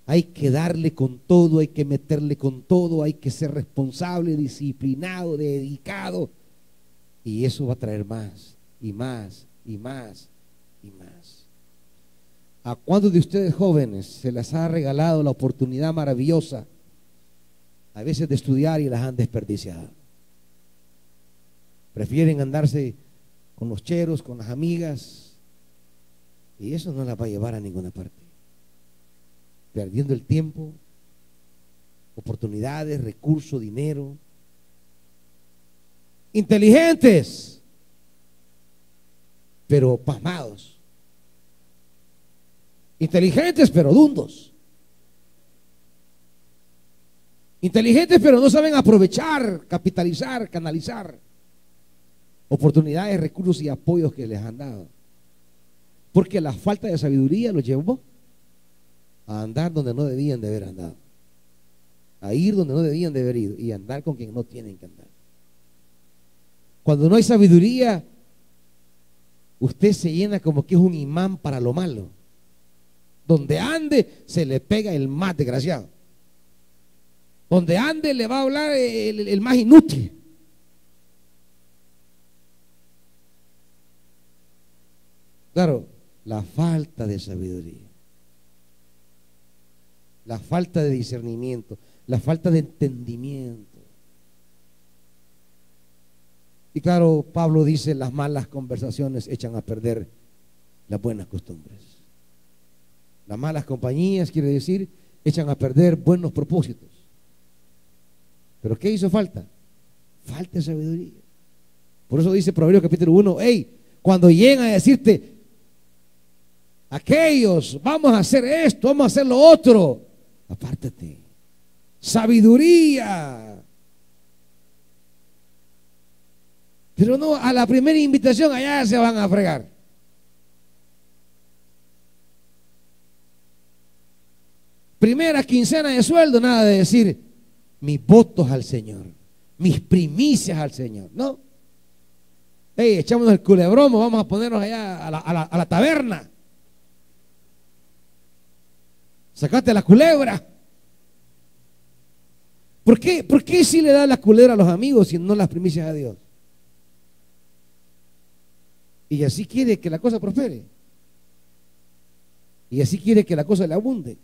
A: hay que darle con todo, hay que meterle con todo, hay que ser responsable, disciplinado, dedicado, y eso va a traer más y más y más y más. ¿A cuántos de ustedes jóvenes se les ha regalado la oportunidad maravillosa a veces de estudiar y las han desperdiciado? Prefieren andarse con los cheros, con las amigas, y eso no las va a llevar a ninguna parte. Perdiendo el tiempo, oportunidades, recursos, dinero. Inteligentes, pero pasmados. Inteligentes, pero dundos. Inteligentes, pero no saben aprovechar, capitalizar, canalizar oportunidades, recursos y apoyos que les han dado. Porque la falta de sabiduría los llevó a andar donde no debían de haber andado, a ir donde no debían de haber ido y andar con quien no tienen que andar. Cuando no hay sabiduría, usted se llena como que es un imán para lo malo. Donde ande se le pega el más desgraciado. Donde ande le va a hablar el más inútil. Claro, la falta de sabiduría, la falta de discernimiento, la falta de entendimiento. Y claro, Pablo dice, las malas conversaciones echan a perder las buenas costumbres. Las malas compañías, quiere decir, echan a perder buenos propósitos. ¿Pero qué hizo falta? Falta de sabiduría. Por eso dice Proverbios capítulo 1, hey, cuando lleguen a decirte, aquellos, vamos a hacer esto, vamos a hacer lo otro, apártate. Sabiduría. Pero no, a la primera invitación allá se van a fregar. Primera quincena de sueldo, nada de decir mis votos al Señor, mis primicias al Señor. No. Hey, echámonos el culebromo, vamos a ponernos allá a la taberna. Sacate la culebra. ¿Por qué si le da la culebra a los amigos y no las primicias a Dios? Y así quiere que la cosa prospere. Y así quiere que la cosa le abunde.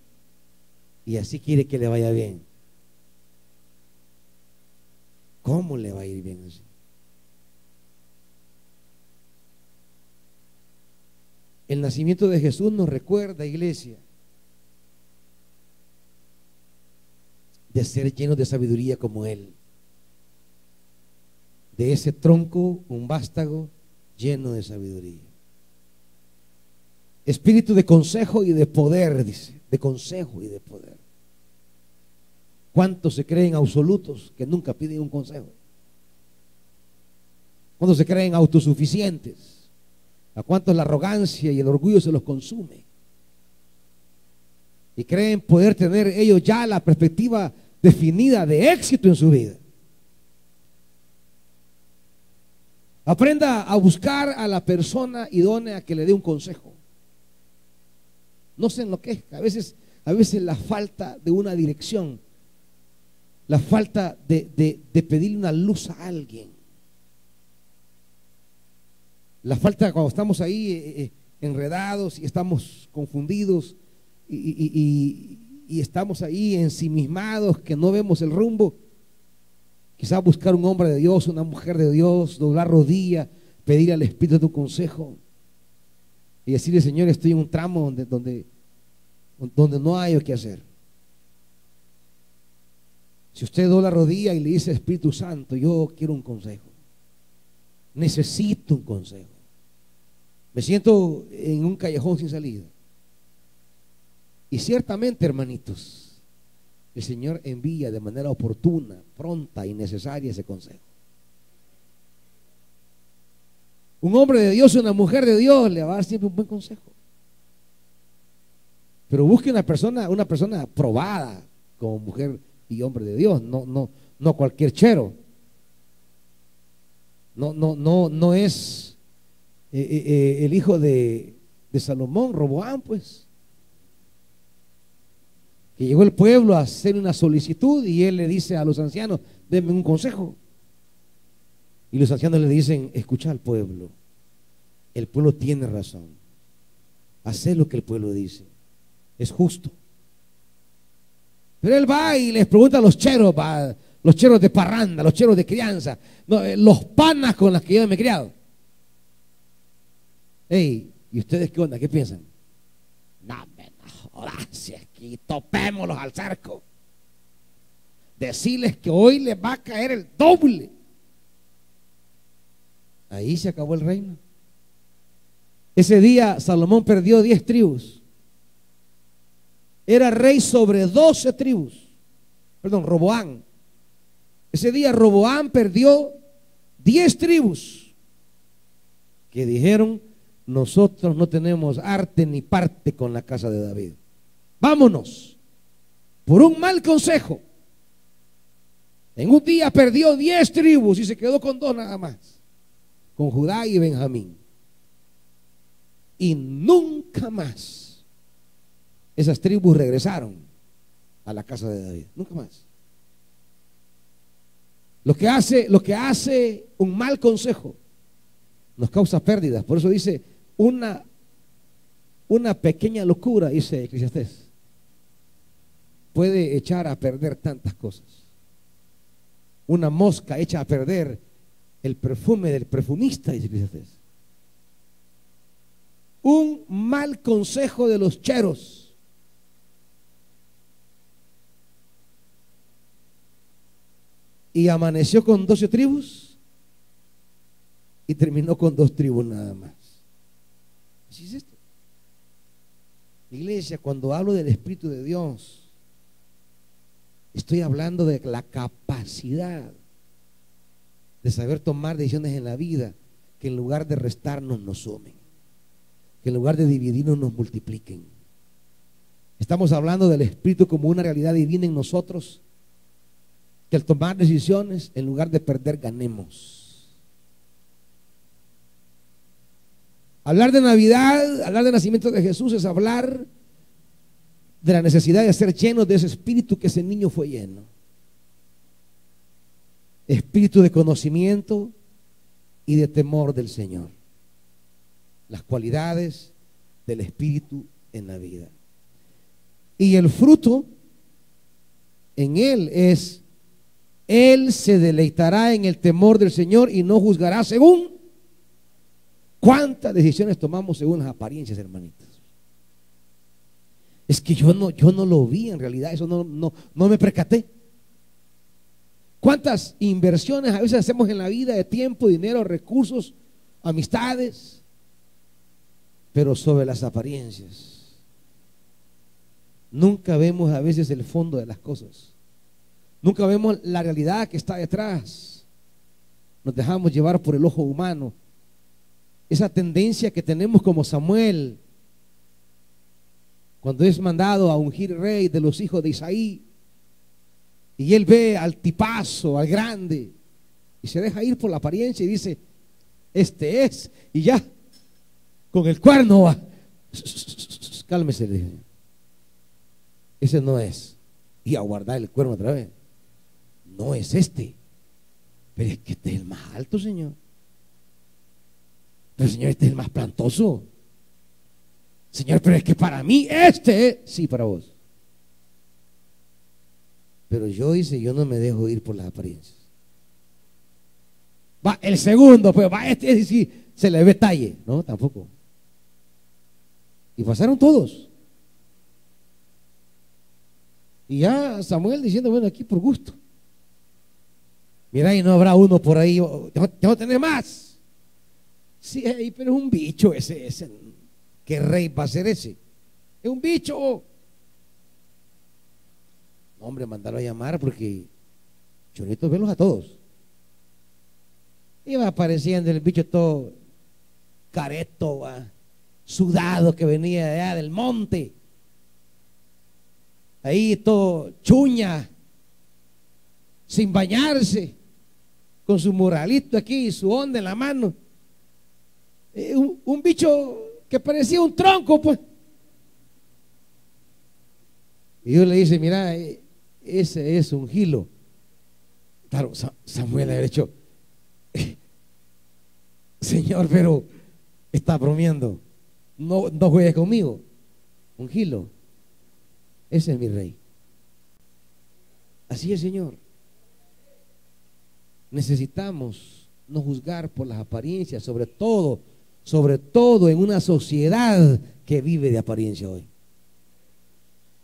A: Y así quiere que le vaya bien. ¿Cómo le va a ir bien así? El nacimiento de Jesús nos recuerda, iglesia, de ser llenos de sabiduría como Él. De ese tronco, un vástago lleno de sabiduría. Espíritu de consejo y de poder, dice, de consejo y de poder. ¿Cuántos se creen absolutos que nunca piden un consejo? ¿Cuántos se creen autosuficientes? ¿A cuántos la arrogancia y el orgullo se los consume? Y creen poder tener ellos ya la perspectiva definida de éxito en su vida. Aprenda a buscar a la persona idónea que le dé un consejo. No se enloquezca. A veces la falta de una dirección, la falta de pedirle una luz a alguien, la falta cuando estamos ahí enredados y estamos confundidos y estamos ahí ensimismados que no vemos el rumbo. Quizás buscar un hombre de Dios, una mujer de Dios, doblar rodilla, pedir al Espíritu un consejo y decirle, Señor, estoy en un tramo donde no hay qué hacer. Si usted dobla rodilla y le dice, Espíritu Santo, yo quiero un consejo, necesito un consejo, Me siento en un callejón sin salida. Y ciertamente, hermanitos, el Señor envía de manera oportuna, pronta y necesaria ese consejo. Un hombre de Dios, una mujer de Dios le va a dar siempre un buen consejo. Pero busque una persona probada como mujer y hombre de Dios, no cualquier chero. No es el hijo de Salomón, Roboam, pues, que llegó el pueblo a hacer una solicitud y él le dice a los ancianos: denme un consejo. Y los ancianos le dicen: escucha al pueblo, el pueblo tiene razón, haz lo que el pueblo dice, es justo. Pero él va y les pregunta a los cheros, los cheros de parranda, los cheros de crianza, los panas con las que yo me he criado: hey, ¿y ustedes qué onda? ¿Qué piensan? No, jodas, si aquí topémoslos al cerco, decirles que hoy les va a caer el doble. Ahí se acabó el reino. Ese día Salomón perdió 10 tribus. Era rey sobre 12 tribus. Perdón, Roboam. Ese día Roboam perdió 10 tribus que dijeron: nosotros no tenemos arte ni parte con la casa de David. Vámonos. Por un mal consejo. En un día perdió 10 tribus y se quedó con 2 nada más, con Judá y Benjamín. Y nunca más esas tribus regresaron a la casa de David. Nunca más. Lo que hace un mal consejo nos causa pérdidas. Por eso dice: una pequeña locura, dice Eclesiastés, puede echar a perder tantas cosas. Una mosca echa a perder el perfume del perfumista, dice Eclesiastés. Un mal consejo de los cheros y amaneció con 12 tribus y terminó con 2 tribus nada más. Así es esto. Iglesia, cuando hablo del Espíritu de Dios, estoy hablando de la capacidad de saber tomar decisiones en la vida que en lugar de restarnos nos sumen, que en lugar de dividirnos nos multipliquen. Estamos hablando del Espíritu como una realidad divina en nosotros, que al tomar decisiones, en lugar de perder, ganemos. Hablar de Navidad, hablar del nacimiento de Jesús, es hablar de la necesidad de ser llenos de ese espíritu que ese niño fue lleno. Espíritu de conocimiento y de temor del Señor. Las cualidades del espíritu en la vida. Y el fruto en él es: él se deleitará en el temor del Señor y no juzgará según. ¿Cuántas decisiones tomamos según las apariencias, hermanitos? Es que yo no lo vi, en realidad eso no me percaté. ¿Cuántas inversiones a veces hacemos en la vida de tiempo, dinero, recursos, amistades, pero sobre las apariencias? Nunca vemos a veces el fondo de las cosas. Nunca vemos la realidad que está detrás. Nos dejamos llevar por el ojo humano. Esa tendencia que tenemos como Samuel, cuando es mandado a ungir rey de los hijos de Isaí, y él ve al tipazo, al grande, y se deja ir por la apariencia y dice: este es, y ya, con el cuerno va. Cálmese, le dije. Ese no es. Y a guardar el cuerno otra vez. No es este. Pero es que este es el más alto, Señor. Pero, Señor, este es el más plantoso. Señor, pero es que para mí este es. Sí, para vos. Pero yo no me dejo ir por las apariencias. Va el segundo, pues va este, sí, se le ve talle. No, tampoco. Y pasaron todos. Y ya Samuel diciendo: bueno, aquí por gusto. Mira, y no habrá uno por ahí, tengo que tener más. Sí, pero es un bicho ese. ¿Qué rey va a ser ese? Es un bicho. Hombre, mandarlo a llamar porque yo necesito verlos a todos. Iba apareciendo el bicho todo careto, sudado, que venía de allá del monte. Ahí todo chuña, sin bañarse, con su morralito aquí y su onda en la mano. Un bicho que parecía un tronco, pues. Y Dios le dice, mira, ese es un gilo. Claro, Samuel ha dicho, Señor, pero está bromeando. No juegues conmigo. Un gilo. Ese es mi rey. Así es, Señor. Necesitamos no juzgar por las apariencias, sobre todo en una sociedad que vive de apariencia hoy.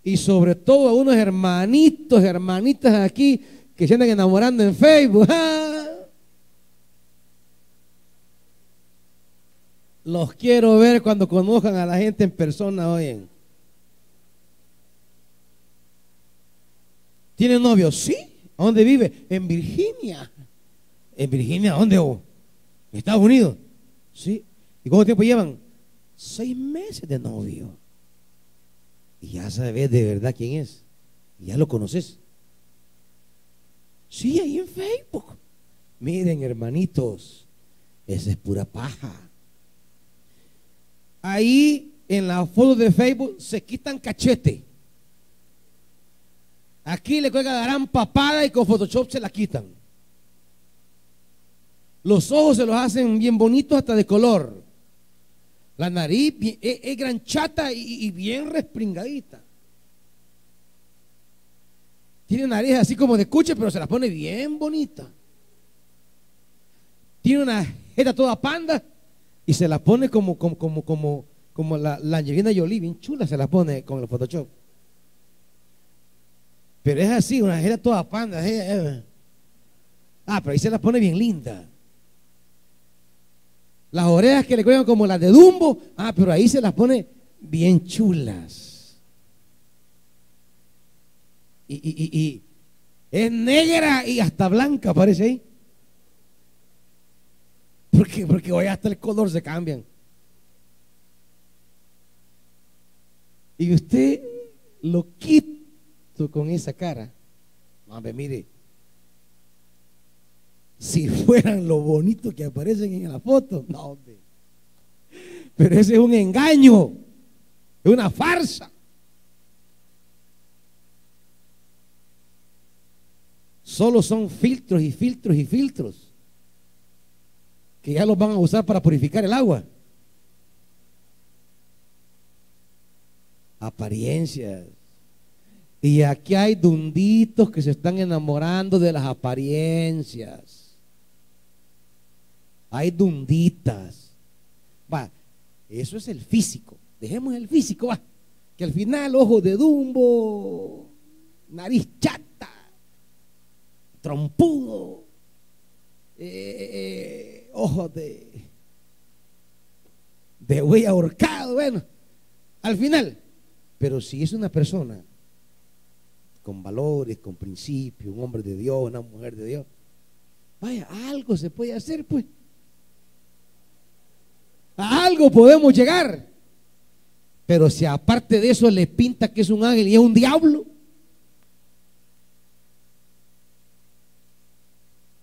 A: Y sobre todo a unos hermanitos, hermanitas aquí que se andan enamorando en Facebook. Los quiero ver cuando conozcan a la gente en persona hoy. ¿Tiene novio? Sí. ¿A dónde vive? En Virginia. ¿En Virginia? ¿A dónde? ¿En Estados Unidos? Sí. ¿Y cuánto tiempo llevan? 6 meses de novio. Y ya sabes de verdad quién es. Y ya lo conoces. Sí, ahí en Facebook. Miren, hermanitos, esa es pura paja. Ahí en la foto de Facebook se quitan cachete. Aquí le cuelgan la gran papada y con Photoshop se la quitan. Los ojos se los hacen bien bonitos hasta de color. La nariz es gran chata y bien respingadita. Tiene nariz así como de cuche, pero se la pone bien bonita. Tiene una jeta toda panda y se la pone como la Angelina Jolie, bien chula se la pone con el Photoshop. Pero es así, una jeta toda panda. Pero ahí se la pone bien linda. Las orejas que le cuelgan como las de Dumbo, pero ahí se las pone bien chulas. Y es negra y hasta blanca, parece ahí. Porque hoy hasta el color se cambian. Y usted lo quito con esa cara. Hombre, mire. Si fueran lo bonito que aparecen en la foto, no, hombre. Pero ese es un engaño, es una farsa. Solo son filtros y filtros y filtros que ya los van a usar para purificar el agua. Apariencias. Y aquí hay dunditos que se están enamorando de las apariencias. Hay dunditas. Eso es el físico. Dejemos el físico, que al final ojos de Dumbo, nariz chata, trompudo, ojos de güey ahorcado, bueno, al final. Pero si es una persona con valores, con principios, un hombre de Dios, una mujer de Dios, algo se puede hacer, pues. A algo podemos llegar. Pero si aparte de eso le pinta que es un ángel y es un diablo,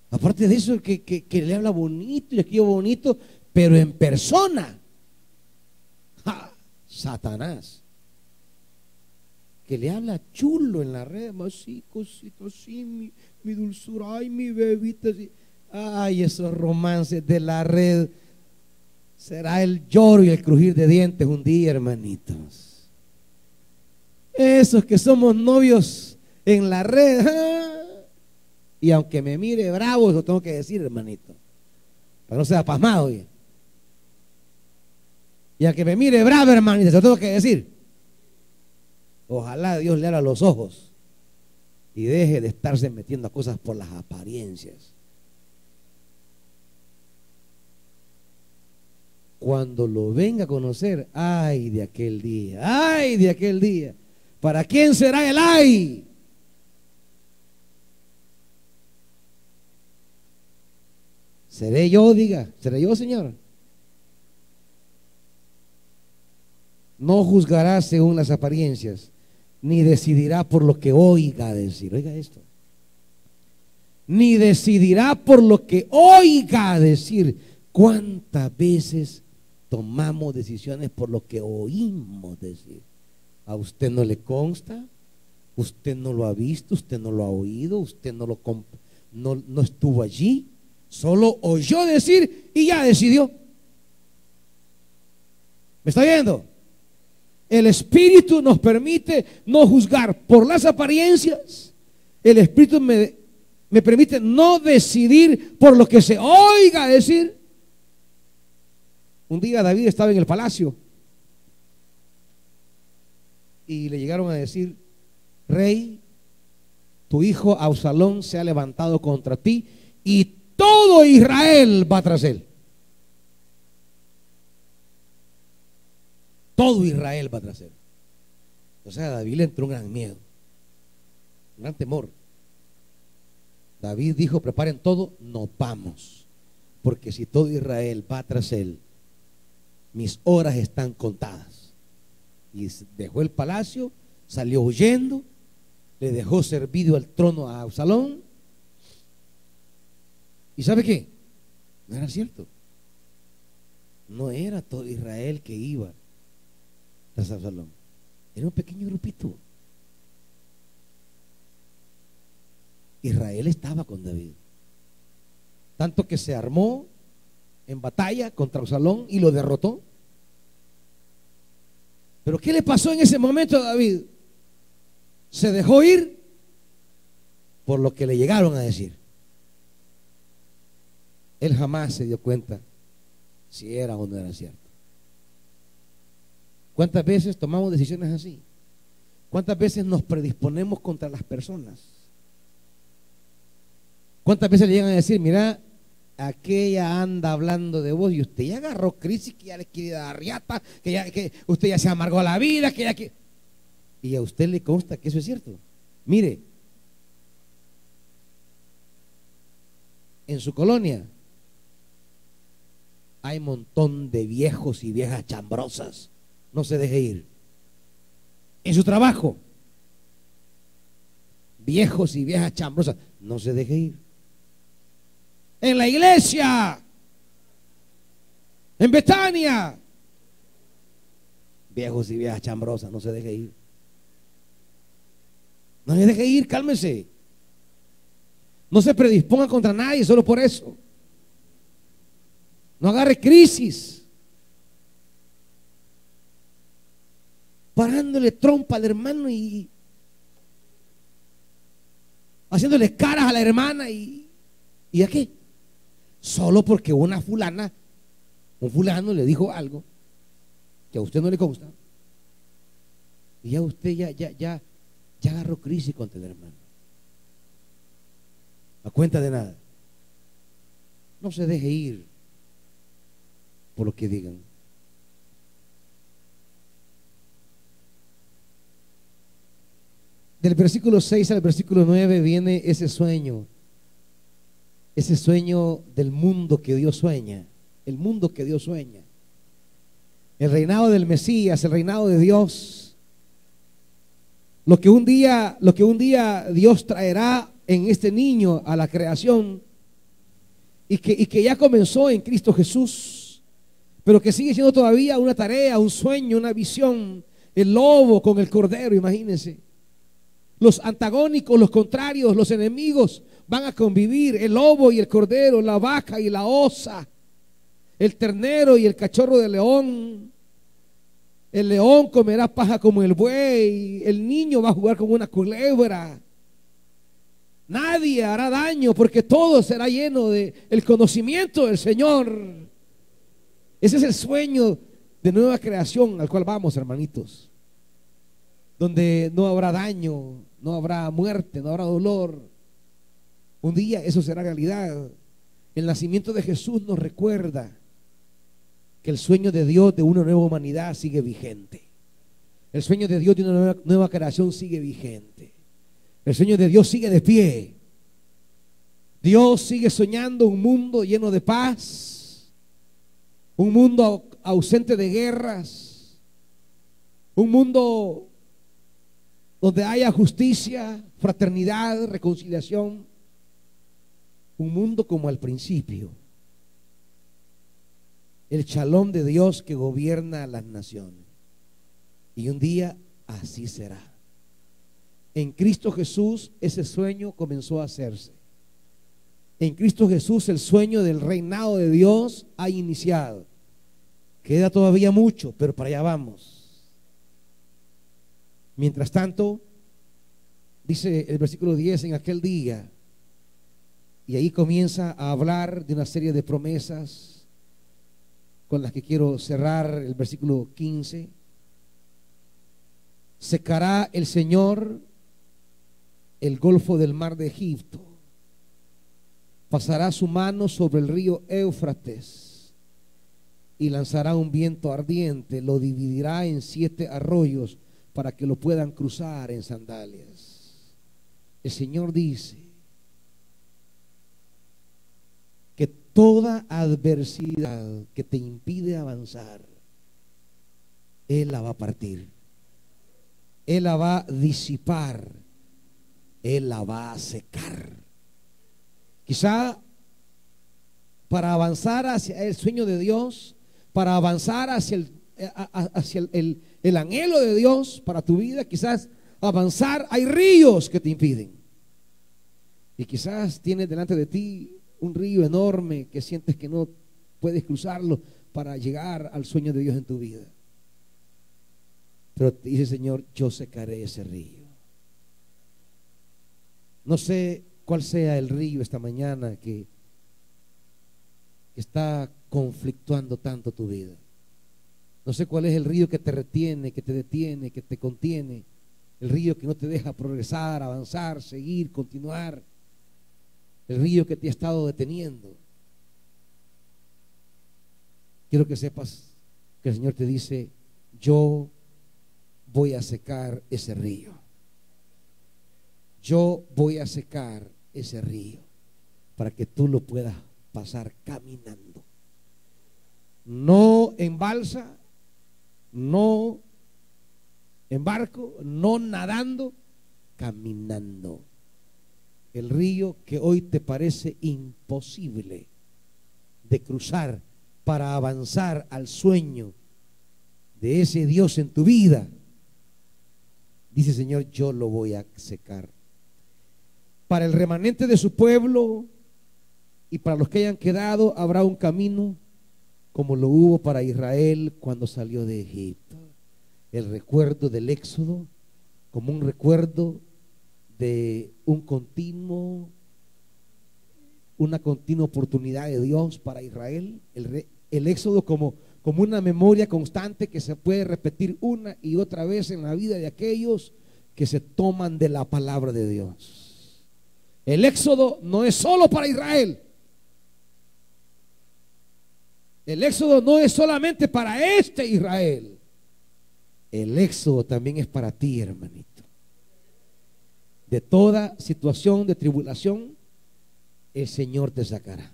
A: aparte de eso que le habla bonito y escribe bonito, pero en persona, Satanás, que le habla chulo en la red, así, cosito así, mi dulzura, ay, mi bebita, así. Ay, esos romances de la red. Será el lloro y el crujir de dientes un día, hermanitos. Esos que somos novios en la red, y aunque me mire bravo, eso tengo que decir, hermanito, para no ser pasmado. Y aunque me mire bravo, hermanito, eso tengo que decir. Ojalá Dios le abra los ojos y deje de estarse metiendo a cosas por las apariencias. cuando lo venga a conocer, ay de aquel día, ay de aquel día. ¿Para quién será el ay? ¿Seré yo, diga? ¿Seré yo, Señor? No juzgará según las apariencias, ni decidirá por lo que oiga decir. Oiga esto. Ni decidirá por lo que oiga decir. ¿Cuántas veces tomamos decisiones por lo que oímos decir? ¿A usted no le consta? ¿Usted no lo ha visto? ¿Usted no lo ha oído? ¿Usted no estuvo allí? Solo oyó decir y ya decidió. ¿Me está viendo? El Espíritu nos permite no juzgar por las apariencias. El Espíritu me permite no decidir por lo que se oiga decir. Un día David estaba en el palacio y le llegaron a decir: Rey, tu hijo Absalón se ha levantado contra ti y todo Israel va tras él. Todo Israel va tras él. O sea, a David le entró un gran miedo, un gran temor. David dijo: preparen todo, nos vamos, porque si todo Israel va tras él, mis horas están contadas. Y dejó el palacio, salió huyendo, le dejó servido al trono a Absalón. ¿Y sabe qué? No era cierto. No era todo Israel que iba tras Absalón. Era un pequeño grupito. Israel estaba con David, tanto que se armó en batalla contra Absalón y lo derrotó. Pero ¿qué le pasó en ese momento a David? Se dejó ir por lo que le llegaron a decir. Él jamás se dio cuenta si era o no era cierto. ¿Cuántas veces tomamos decisiones así? ¿Cuántas veces nos predisponemos contra las personas? ¿Cuántas veces le llegan a decir: mira, aquella anda hablando de vos y usted ya agarró crisis, que ya le quiere dar riata, que usted ya se amargó la vida, y a usted le consta que eso es cierto? Mire, en su colonia hay un montón de viejos y viejas chambrosas. No se deje ir. En su trabajo, viejos y viejas chambrosas. No se deje ir. En la iglesia, en Betania, viejos y viejas chambrosas. No se deje ir. No se deje ir, cálmese. No se predisponga contra nadie solo por eso. No agarre crisis parándole trompa al hermano y haciéndole caras a la hermana y ¿a qué? Solo porque una fulana, un fulano le dijo algo que a usted no le consta y ya usted ya agarró crisis contra el hermano a cuenta de nada. No se deje ir por lo que digan. Del versículo 6 al versículo 9 viene ese sueño del mundo que Dios sueña, el mundo que Dios sueña, el reinado del Mesías, el reinado de Dios, lo que un día Dios traerá en este niño a la creación y que ya comenzó en Cristo Jesús, pero que sigue siendo todavía una tarea, un sueño, una visión. El lobo con el cordero, imagínense. Los antagónicos, los contrarios, los enemigos van a convivir: el lobo y el cordero, la vaca y la osa, el ternero y el cachorro de león. El león comerá paja como el buey, el niño va a jugar como una culebra. Nadie hará daño porque todo será lleno del conocimiento del Señor. Ese es el sueño de nueva creación al cual vamos, hermanitos, donde no habrá daño, no habrá muerte, no habrá dolor. Un día eso será realidad. El nacimiento de Jesús nos recuerda que el sueño de Dios de una nueva humanidad sigue vigente. El sueño de Dios de una nueva creación sigue vigente. El sueño de Dios sigue de pie. Dios sigue soñando un mundo lleno de paz, un mundo ausente de guerras, un mundo donde haya justicia, fraternidad, reconciliación, un mundo como al principio, el shalom de Dios que gobierna las naciones. Y un día así será. En Cristo Jesús ese sueño comenzó a hacerse. En Cristo Jesús el sueño del reinado de Dios ha iniciado. Queda todavía mucho, pero para allá vamos. Mientras tanto, dice el versículo 10, en aquel día, y ahí comienza a hablar de una serie de promesas con las que quiero cerrar el versículo 15. Secará el Señor el golfo del mar de Egipto, pasará su mano sobre el río Éufrates y lanzará un viento ardiente, lo dividirá en 7 arroyos para que lo puedan cruzar en sandalias. El Señor dice que toda adversidad que te impide avanzar, Él la va a partir, Él la va a disipar, Él la va a secar. Quizá para avanzar hacia el sueño de Dios, para avanzar hacia el anhelo de Dios para tu vida, quizás avanzar, hay ríos que te impiden. Y quizás tienes delante de ti un río enorme que sientes que no puedes cruzarlo para llegar al sueño de Dios en tu vida. Pero te dice el Señor, yo secaré ese río. No sé cuál sea el río esta mañana que está conflictuando tanto tu vida. No sé cuál es el río que te retiene, que te detiene, que te contiene. El río que no te deja progresar, avanzar, seguir, continuar. El río que te ha estado deteniendo. Quiero que sepas que el Señor te dice, yo voy a secar ese río. Yo voy a secar ese río para que tú lo puedas pasar caminando. No en balsa, no en barco, no nadando, caminando. El río que hoy te parece imposible de cruzar para avanzar al sueño de ese Dios en tu vida, dice el Señor, yo lo voy a secar. Para el remanente de su pueblo y para los que hayan quedado habrá un camino como lo hubo para Israel cuando salió de Egipto. El recuerdo del éxodo como un recuerdo de una continua oportunidad de Dios para Israel. El éxodo como una memoria constante que se puede repetir una y otra vez en la vida de aquellos que se toman de la palabra de Dios. El éxodo no es solo para Israel. El éxodo no es solamente para este Israel. El éxodo también es para ti, hermanito. De toda situación de tribulación, el Señor te sacará.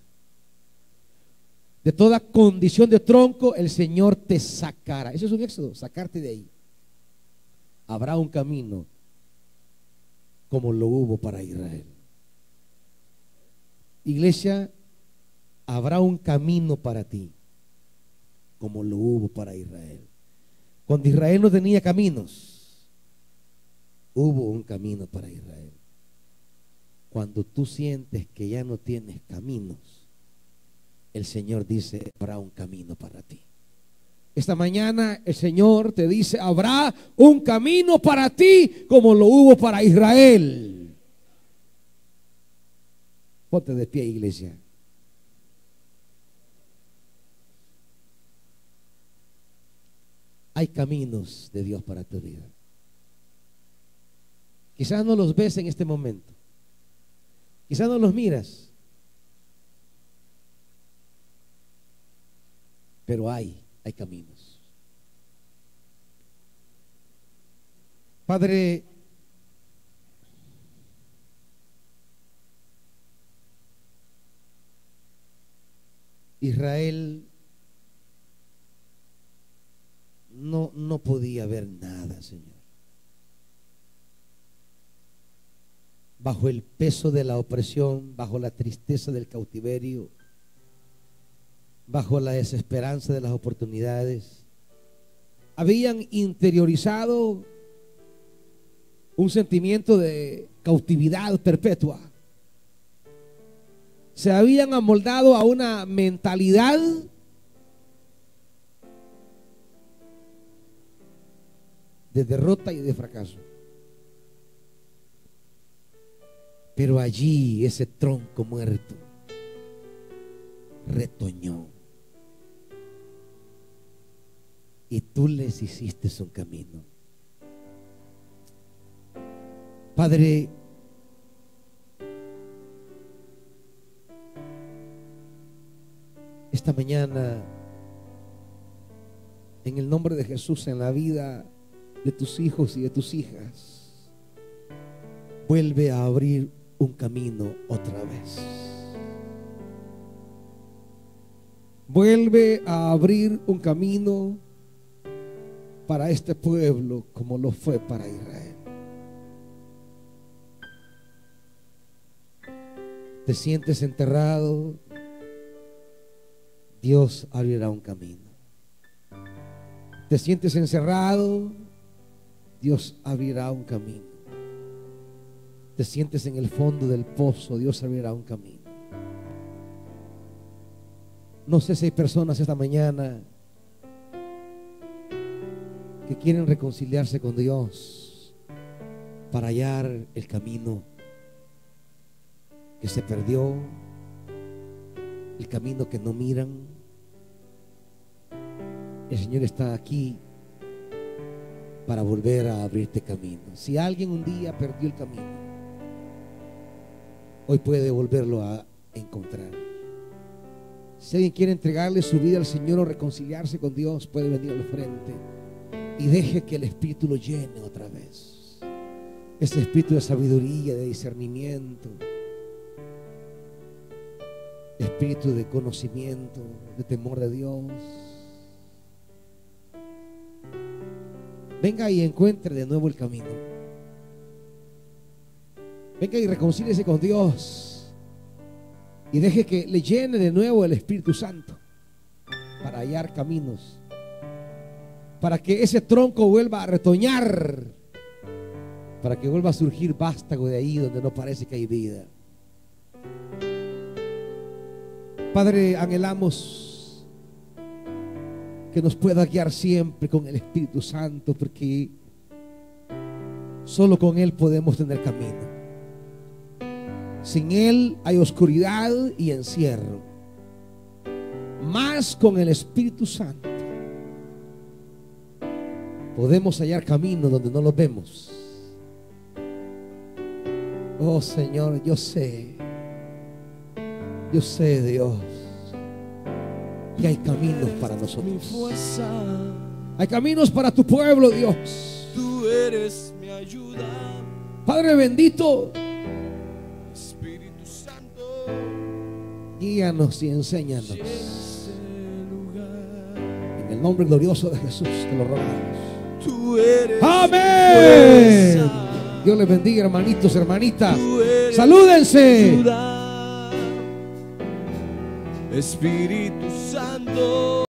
A: De toda condición de tronco, el Señor te sacará. Eso es un éxodo, sacarte de ahí. Habrá un camino como lo hubo para Israel. Iglesia, habrá un camino para ti como lo hubo para Israel. Cuando Israel no tenía caminos, hubo un camino para Israel. Cuando tú sientes que ya no tienes caminos, el Señor dice, habrá un camino para ti. Esta mañana el Señor te dice, habrá un camino para ti como lo hubo para Israel. Ponte de pie, iglesia. Hay caminos de Dios para tu vida. Quizás no los ves en este momento. Quizás no los miras. pero hay caminos. Padre, Israel no podía ver nada, Señor. Bajo el peso de la opresión, bajo la tristeza del cautiverio, bajo la desesperanza de las oportunidades, habían interiorizado un sentimiento de cautividad perpetua. Se habían amoldado a una mentalidad de derrota y de fracaso. Pero allí ese tronco muerto retoñó. Y tú les hiciste un camino. Padre, esta mañana, en el nombre de Jesús, en la vida de tus hijos y de tus hijas, vuelve a abrir un camino otra vez. Vuelve a abrir un camino para este pueblo como lo fue para Israel. Te sientes enterrado, Dios abrirá un camino. Te sientes encerrado, Dios abrirá un camino. Te sientes en el fondo del pozo, Dios abrirá un camino. No sé si hay personas esta mañana que quieren reconciliarse con Dios para hallar el camino que se perdió, el camino que no miran. El Señor está aquí para volver a abrirte camino. Si alguien un día perdió el camino, hoy puede volverlo a encontrar. Si alguien quiere entregarle su vida al Señor o reconciliarse con Dios, puede venir al frente y deje que el Espíritu lo llene otra vez. Ese espíritu de sabiduría, de discernimiento, espíritu de conocimiento, de temor de Dios. Venga y encuentre de nuevo el camino. Venga y reconcíliese con Dios y deje que le llene de nuevo el Espíritu Santo para hallar caminos, para que ese tronco vuelva a retoñar, para que vuelva a surgir vástago de ahí donde no parece que hay vida. Padre, anhelamos que nos pueda guiar siempre con el Espíritu Santo, porque solo con Él podemos tener camino. Sin Él hay oscuridad y encierro. Más con el Espíritu Santo podemos hallar camino donde no lo vemos. Oh Señor, yo sé, Dios, que hay caminos para nosotros. Hay caminos para tu pueblo, Dios.
B: Tú eres mi ayuda,
A: Padre bendito,
B: Espíritu Santo.
A: guíanos y enséñanos.
B: Llena este lugar.
A: En el nombre glorioso de Jesús te lo rogamos.
B: Tú eres
A: Amén.
B: mi fuerza.
A: Dios les bendiga, hermanitos, hermanitas.
B: Tú eres
A: Salúdense.
B: mi ayuda, Espíritu Santo.